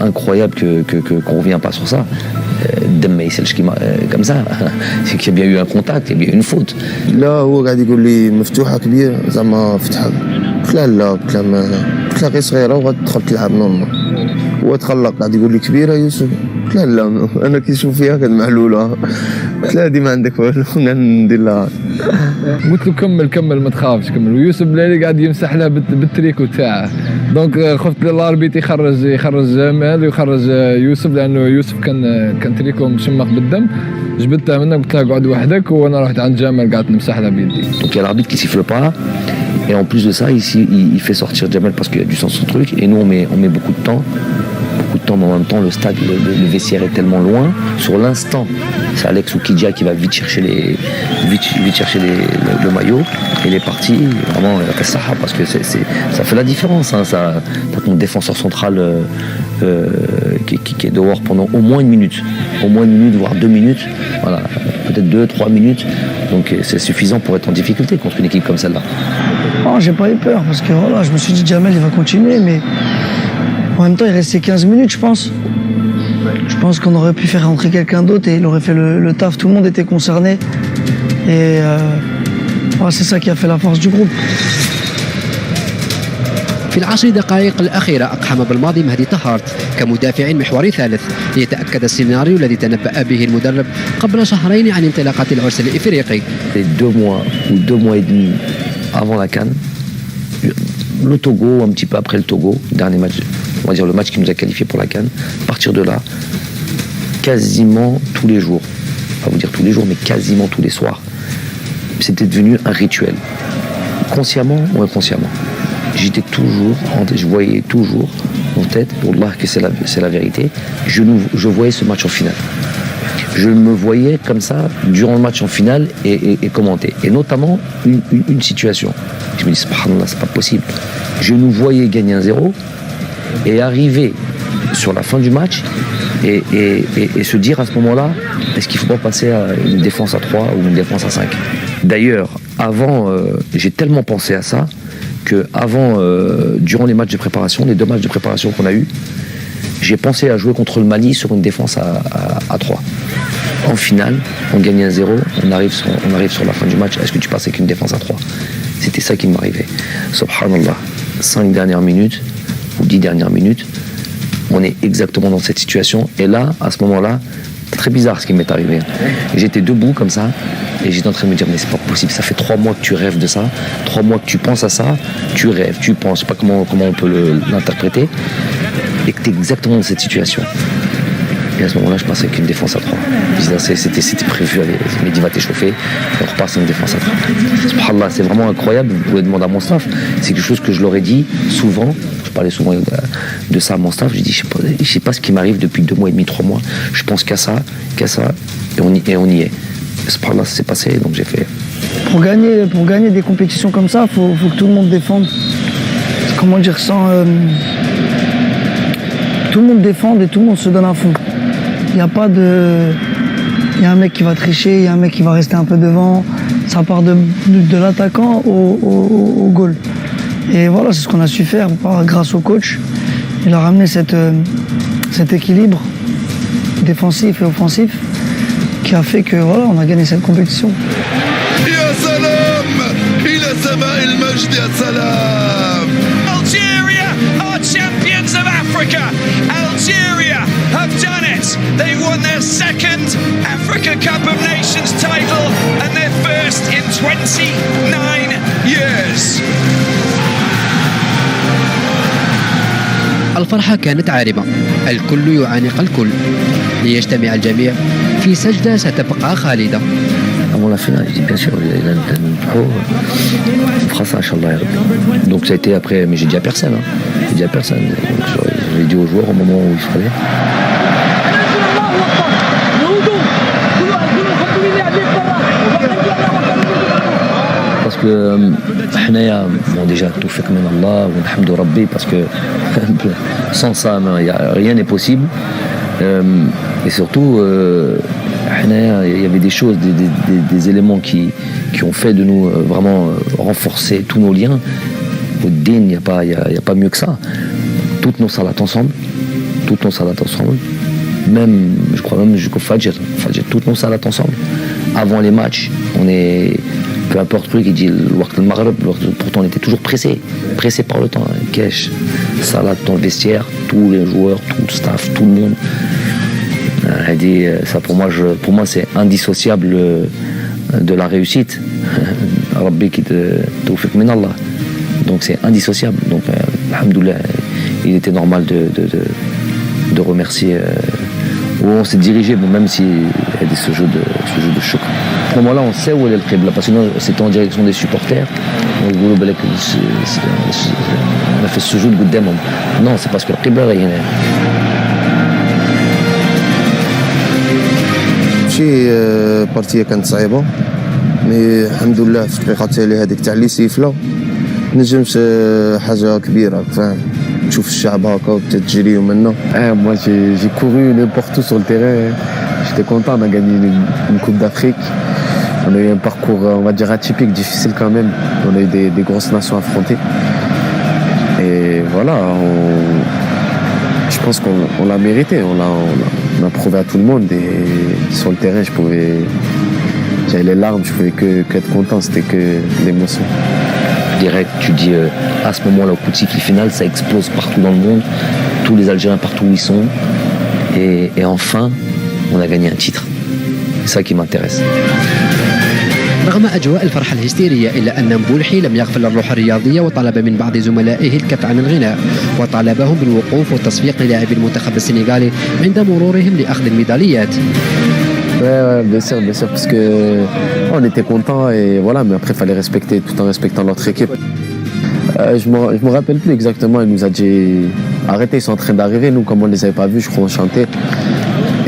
qu'on revient pas sur ça. دم ما يسالش كيما comme ça. C'est qu'il y a bien eu un contact, il y a bien eu une faute. لا هو قاعد يقول لي مفتوحه كبيره زعما فتحه. قلت له لا، قلت له غير صغيره وغتدخل تلعب نورمال. هو تخلق قاعد يقول لي كبيره يوسف. قلت له لا، انا كي نشوف فيها كانت معلوله. قلت له هذه ما عندك والو، ندير لها. قلت له كمل ما تخافش كمل. ويوسف بلالي قاعد يمسح له بالتريكو تاعه. دونك خفت الاربيت يخرج جمال ويخرج يوسف، لانه يوسف كان تريكو مشمخ بالدم. جبدته منه قلت له اقعد وحدك، وانا رحت عند جمال قعدت نمسح له بيدي. Donc il y a l'arbitre qui siffle pas. Et en plus de ça, ici, il fait sortir Jamel parce qu'il y a du sens au truc. Et nous, on met beaucoup de temps. Mais en même temps, le stade, le vestiaire est tellement loin. Sur l'instant, c'est Alex Oukidia qui va vite chercher le maillot. Et il est parti. Vraiment, il a fait ça parce que ça fait la différence. Hein, ça, t'as ton défenseur central qui est dehors pendant au moins une minute. Au moins une minute, voire 2 minutes. Voilà, peut-être 2-3 minutes. Donc c'est suffisant pour être en difficulté contre une équipe comme celle-là. Non, j'ai pas eu peur parce que voilà, je me suis dit Jamel il va continuer, mais en même temps il restait 15 minutes je pense. Je pense qu'on aurait pu faire rentrer quelqu'un d'autre et il aurait fait le taf. Tout le monde était concerné et voilà, c'est ça qui a fait la force du groupe. في العشر دقائق الأخيرة أقحم بالماضي مهدي طهارت كمدافع محوري ثالث ليتأكد السيناريو الذي تنبأ به المدرب قبل شهرين عن انطلاقة العرس الإفريقي. 2 mois ou 2 mois et demi avant la CAN, le Togo, un petit peu après le Togo, dernier match, on va dire le match qui nous a qualifiés pour la CAN, à partir de là, quasiment tous les jours, pas vous dire tous les jours, mais quasiment tous les soirs, c'était devenu un rituel. Consciemment ou inconsciemment. Je voyais toujours en tête, pour Allah que c'est la vérité, je voyais ce match en finale. Je me voyais comme ça durant le match en finale et commenter. Et notamment une situation. Je me dis, subhanallah, c'est pas possible. Je nous voyais gagner 1-0 et arriver sur la fin du match et se dire à ce moment-là, est-ce qu'il ne faut pas passer à une défense à 3 ou une défense à 5 ? D'ailleurs, avant, j'ai tellement pensé à ça que durant les matchs de préparation, les 2 matchs de préparation qu'on a eus, j'ai pensé à jouer contre le Mali sur une défense à 3. En finale, on gagne 1-0, on arrive sur la fin du match. Est-ce que tu passes avec une défense à 3 ? C'était ça qui m'arrivait. Subhanallah, 5 dernières minutes ou 10 dernières minutes, on est exactement dans cette situation. Et là, à ce moment-là, c'est très bizarre ce qui m'est arrivé. J'étais debout comme ça et j'étais en train de me dire mais c'est pas possible, ça fait 3 mois que tu rêves de ça, 3 mois que tu penses à ça, tu rêves, tu penses, je sais pas comment on peut l'interpréter, et que tu es exactement dans cette situation. Et à ce moment-là, je passais avec une défense à 3. C'était prévu, allez, Mehdi va t'échauffer, et on repasse une défense à 3. Subhanallah, c'est vraiment incroyable, vous pouvez demander à mon staff. C'est quelque chose que je leur ai dit souvent, je parlais souvent de ça à mon staff, j'ai dit, je sais pas ce qui m'arrive depuis 2 mois et demi, 3 mois, je pense qu'à ça, et on y est. Subhanallah, ça s'est passé, donc j'ai fait. Pour gagner des compétitions comme ça, faut que tout le monde défende. Comment dire, tout le monde défende et tout le monde se donne à fond. Il n'y a pas de... Il y a un mec qui va tricher, il y a un mec qui va rester un peu devant. Ça part de l'attaquant au goal. Et voilà, c'est ce qu'on a su faire grâce au coach. Il a ramené cet équilibre défensif et offensif qui a fait que voilà, on a gagné cette compétition. Algeria are champions of Africa. Algeria have done it. They won their second African Africa Cup of Nations title and their first in 29 years. الفرحة كانت عارمة، الكل يعانق الكل ليجتمع الجميع في سجدة ستبقى خالدة. Avant la finale, je dis bien sûr, il a une pro, on fera ça, Inch'Allah. Donc ça a été après, mais j'ai dit à personne. J'ai dit à personne. Donc, j'avais dit aux joueurs au moment où il fallait. Parce que bon, déjà tout fait comme Allah, alhamdou Rabbi, parce que sans ça, rien n'est possible. Et surtout, il y avait des choses, des éléments qui ont fait de nous vraiment renforcer tous nos liens. Au din, il n'y a pas mieux que ça. Toutes nos salats ensemble, même, je crois même jusqu'au Fajr, toutes nos salats ensemble. Avant les matchs, on est, peu importe le truc, il dit le Waqt al-Maghrib, pourtant on était toujours pressé par le temps. Kesh, salat dans le vestiaire, tous les joueurs, tout le staff, tout le monde. Elle dit, ça pour moi c'est indissociable de la réussite. Rabbi qui te tawfiq min Allah. Donc c'est indissociable. Donc alhamdoulilah, il était normal de remercier où on s'est dirigé, bon, même s'il y a des ce jeu de choc. À ce moment-là, on sait où est le qibla, parce que c'était en direction des supporters. On a fait ce jeu de Goudem. Non, c'est parce que le qibla est شي بارتيه كانت صعيبه مي الحمد لله في الدقيقه التاليه هذيك تاع لي سيفله نجمش حاجه كبيره فاهم تشوف الشعب هكا وتجري ومنا. Moi j'ai couru n'importe où sur le terrain. J'étais content, on a gagné une Coupe d'Afrique. On a eu un parcours, on va dire, atypique, difficile quand même. On a eu des grosses nations affrontées. Et voilà, je pense qu'on l'a mérité. On a prouvé à tout le monde. Et sur le terrain, j'avais les larmes, je pouvais que être content, c'était que l'émotion. Direct, tu dis à ce moment-là, au coup de sifflet final, ça explose partout dans le monde, tous les Algériens partout où ils sont, et enfin, on a gagné un titre. C'est ça qui m'intéresse. رغم أجواء الفرحة الهستيرية إلا أن مبولحي لم يغفل الروح الرياضية وطلب من بعض زملائه الكف عن الغناء وطالبهم بالوقوف والتصفيق للاعبي المنتخب السنغالي عند مرورهم لأخذ الميداليات. Ouais, bien sûr, parce que on était contents et voilà, mais après il fallait respecter tout en respectant notre équipe. Je me rappelle plus exactement, il nous a dit arrêtez, ils sont en train d'arriver, nous comme on les avait pas vus, je crois on chantait.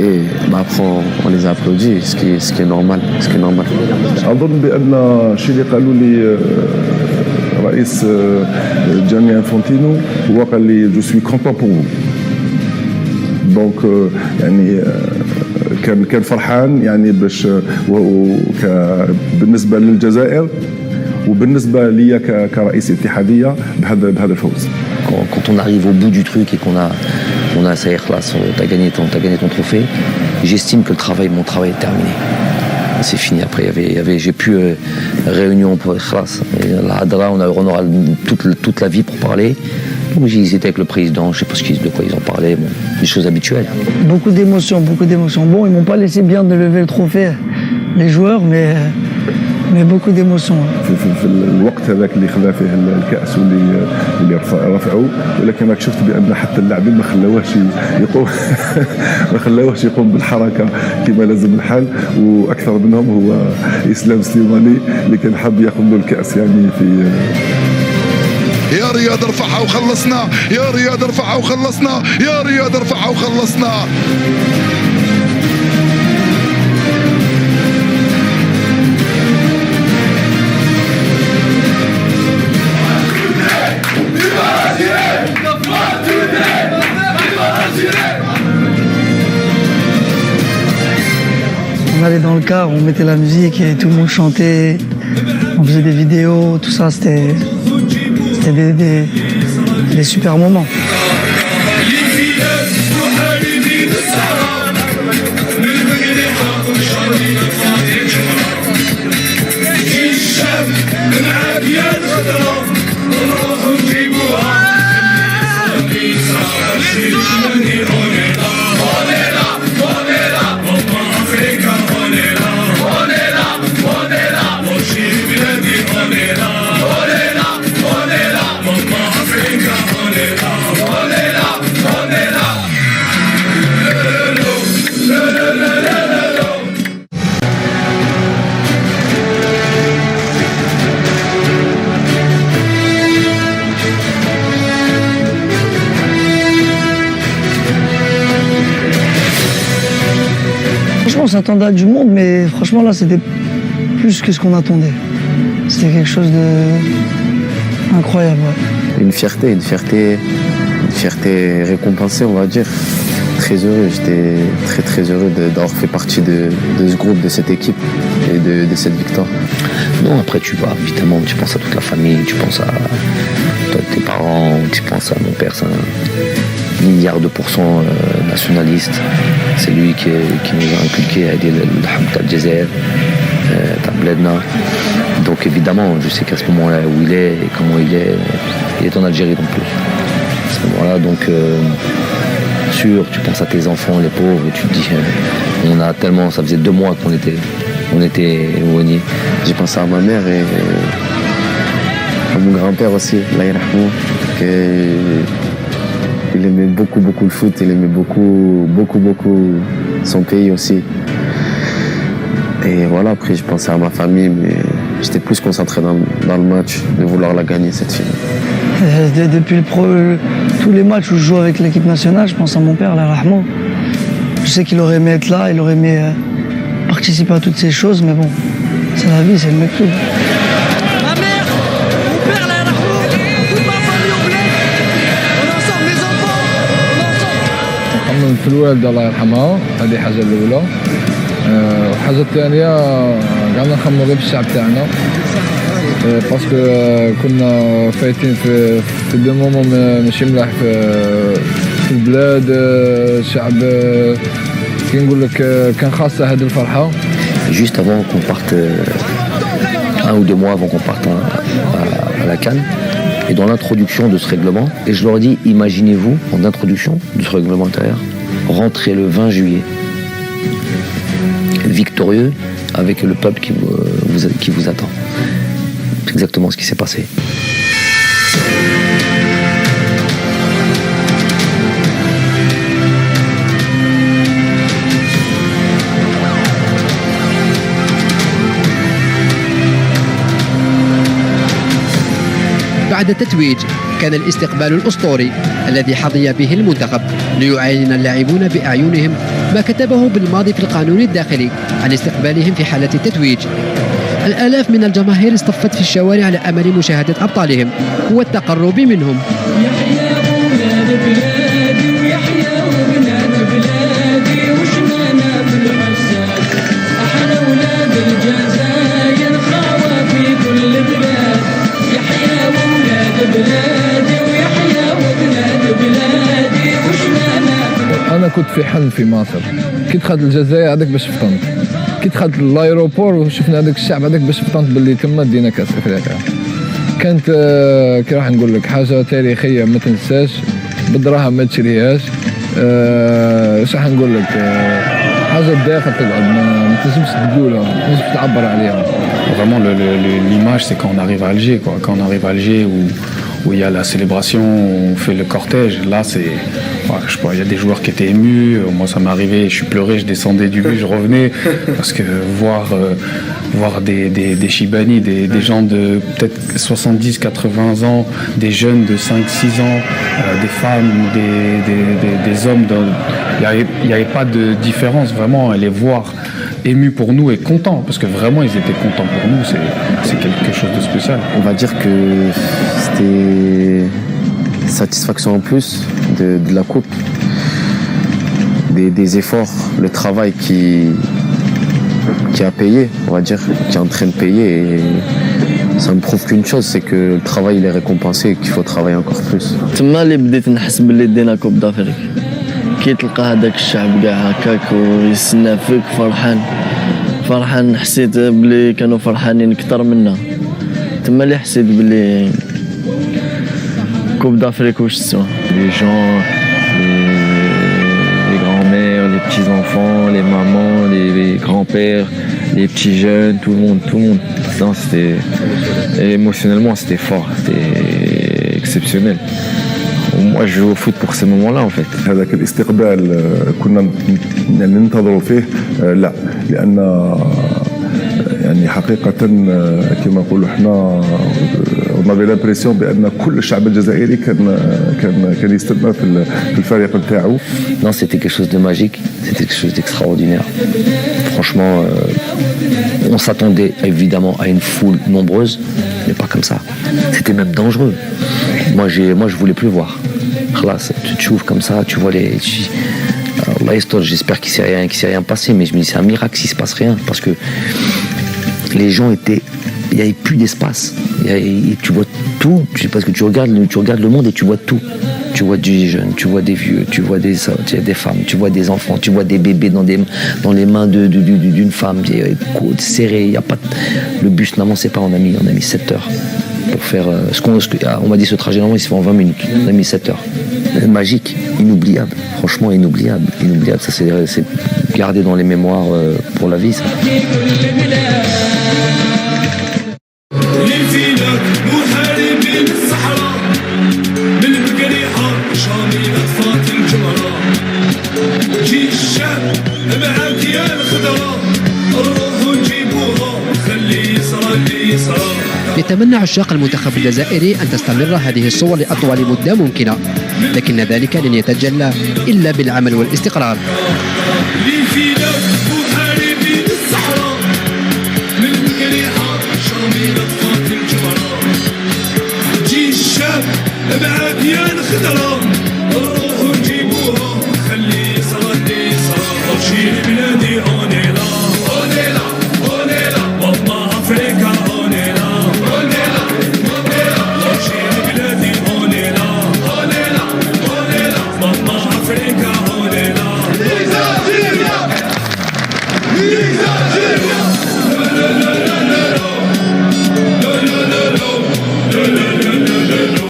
Et après on les a applaudis, ce qui est normal. أظن بأن الشيء اللي قالوا لي رئيس جاني انفونتينو هو قال لي جو سوي كونتون بور فو. دونك يعني كان فرحان يعني باش بالنسبه للجزائر وبالنسبه لي كرئيس اتحاديه بهذا الفوز. Quand on arrive au bout du truc et qu'on a ça y est, t'as gagné ton trophée, j'estime que mon travail est terminé. C'est fini. Après, j'ai plus réunion pour khlas. La Hadra, on aura toute la vie pour parler. Donc j'ai hésité avec le président, je sais pas de quoi ils en parlaient, bon, des choses habituelles. Beaucoup d'émotions. Bon, ils m'ont pas laissé bien de lever le trophée, les joueurs, mais beaucoup d'émotions. في الوقت هذاك اللي خذا فيه الكأس واللي رفعوه، ولكن راك شفت بأن حتى اللاعبين ما خلاوهش يقوم بالحركة كما لازم الحال، وأكثر منهم هو إسلام سليماني اللي كان حاب ياخذ له الكأس يعني في يا رياض ارفعها وخلصنا، يا رياض ارفعها وخلصنا، يا رياض ارفعها وخلصنا. On allait dans le car, on mettait la musique et tout le monde chantait, on faisait des vidéos, tout ça, c'était des super moments. Africa. s'attendait à du monde, mais franchement là c'était plus que ce qu'on attendait. C'était quelque chose de incroyable. Ouais. Une fierté récompensée, on va dire. Très heureux, j'étais très heureux d'avoir fait partie de ce groupe, de cette équipe et de cette victoire. Non, après tu vas, évidemment, tu penses à toute la famille, tu penses à tes parents, tu penses à mon père, c'est un milliard de pourcents nationaliste. C'est lui qui nous a inculqué à dire le Hamd al-Jazair, Tabledna. Donc évidemment, je sais qu'à ce moment-là où il est et comment il est en Algérie en plus. À ce moment-là, donc sûr, tu penses à tes enfants, les pauvres, et tu te dis, on a tellement, ça faisait 2 mois qu'on était éloignés. J'ai pensé à ma mère et à mon grand-père aussi, Allah yarhamou, il aimait beaucoup le foot, il aimait beaucoup son pays aussi. Et voilà, après je pensais à ma famille, mais j'étais plus concentré dans le match, de vouloir la gagner cette finale. Depuis tous les matchs où je joue avec l'équipe nationale, je pense à mon père, Allah yarhamou. Je sais qu'il aurait aimé être là, il aurait aimé participer à toutes ces choses, mais bon, c'est la vie, c'est le mépris. Ma mère, mon père, Allah yarhamou, toute ma famille au bled, on est ensemble, mes enfants, on est ensemble. نطمن في الوالدة الله يرحمها، هذه حاجة الأولى. الحاجة الثانية قعدنا نخمموا غير بالشعب تاعنا باسكو كنا فايتين في دو مومون ماشي ملاح في البلاد. الشعب كي نقول لك كان خاصة هذه الفرحة. Juste avant qu'on parte, 1 ou 2 mois avant qu'on parte à la CAN, et dans l'introduction de ce règlement, et je leur ai dit, imaginez-vous, en introduction de ce règlement intérieur, rentrer le 20 juillet, victorieux, avec le peuple qui vous attend. C'est exactement ce qui s'est passé. بعد التتويج كان الاستقبال الأسطوري الذي حظي به المنتخب ليعاين اللاعبون بأعينهم ما كتبه بالماضي في القانون الداخلي عن استقبالهم في حالة التتويج. الآلاف من الجماهير اصطفت في الشوارع لأمل مشاهدة أبطالهم والتقرب منهم. أنا كنت في حلم في مصر، كي دخلت الجزائر هذاك باش فطنت، كي دخلت لايروبور وشفنا هذاك الشعب هذاك باش فطنت باللي تما دينا كاس افريقيا. كانت كي راح نقول لك حاجه تاريخيه ما تنساش، بالدراهم ما تشريهاش. اش راح نقول لك، حاجه الداخل تقعد ما تنجمش تقولها، ما تنجمش تعبر عليها. Vraiment, l'image, c'est quand on arrive à Alger, quoi. Quand on arrive à Alger, où il y a la célébration, on fait le cortège. Là, c'est, je sais pas, il y a des joueurs qui étaient émus. Moi, ça m'est arrivé, je suis pleuré, je descendais du bus, je revenais, parce que voir des Chibani, des gens de peut-être 70, 80 ans, des jeunes de 5, 6 ans, des femmes, des hommes, il n'y avait pas de différence, vraiment, à les voir émus pour nous et contents, parce que vraiment ils étaient contents pour nous, c'est quelque chose de spécial. On va dire que c'était satisfaction en plus de la coupe, des efforts, le travail qui a payé, on va dire, qui est en train de payer, et ça me prouve qu'une chose, c'est que le travail il est récompensé et qu'il faut travailler encore plus. تما اللي بديت نحس باللي دينا كوب دافريك، كي تلقى هذاك الشعب كاع هكاك ويستنى فيك فرحان حسيت بلي كانوا فرحانين اكثر منا. تما اللي حسيت بلي كوب دافريك واش تسوى. Les gens, les grands-mères, les petits-enfants, les mamans, les grands-pères, les petits jeunes, tout le monde. Non, émotionnellement c'était fort, c'était exceptionnel. Moi je joue au foot pour ces moments-là en fait. هذاك الاستقبال كنا يعني ننتظروا فيه لا، لأن يعني حقيقة كما نقولوا احنا ونافي لامبريسيون بان كل الشعب الجزائري كان يستنى في الفريق نتاعو. Non, c'était quelque chose de magique, c'était quelque chose d'extraordinaire. Franchement, on s'attendait évidemment à une foule nombreuse, mais pas comme ça. C'était même dangereux. Moi, je voulais plus voir. Là, tu te trouves comme ça, tu vois les. J'espère qu'il s'est rien passé, mais je me dis c'est un miracle s'il se passe rien, parce que les gens étaient, il n'y avait plus d'espace. Tu vois tout, parce que tu regardes le monde et tu vois tout. Tu vois des jeunes, tu vois des vieux, tu vois des femmes, tu vois des enfants, tu vois des bébés dans les mains d'une femme, serrées. Y a pas le bus n'avançait pas, on a mis 7 heures pour faire on m'a dit ce trajet normalement il se fait en 20 minutes. On a mis 7 heures. Magique, inoubliable, franchement inoubliable. Ça c'est gardé dans les mémoires pour la vie, ça. يتمنى عشاق المنتخب الجزائري أن تستمر هذه الصور لأطول مدة ممكنة، لكن ذلك لن يتجلى إلا بالعمل والاستقرار.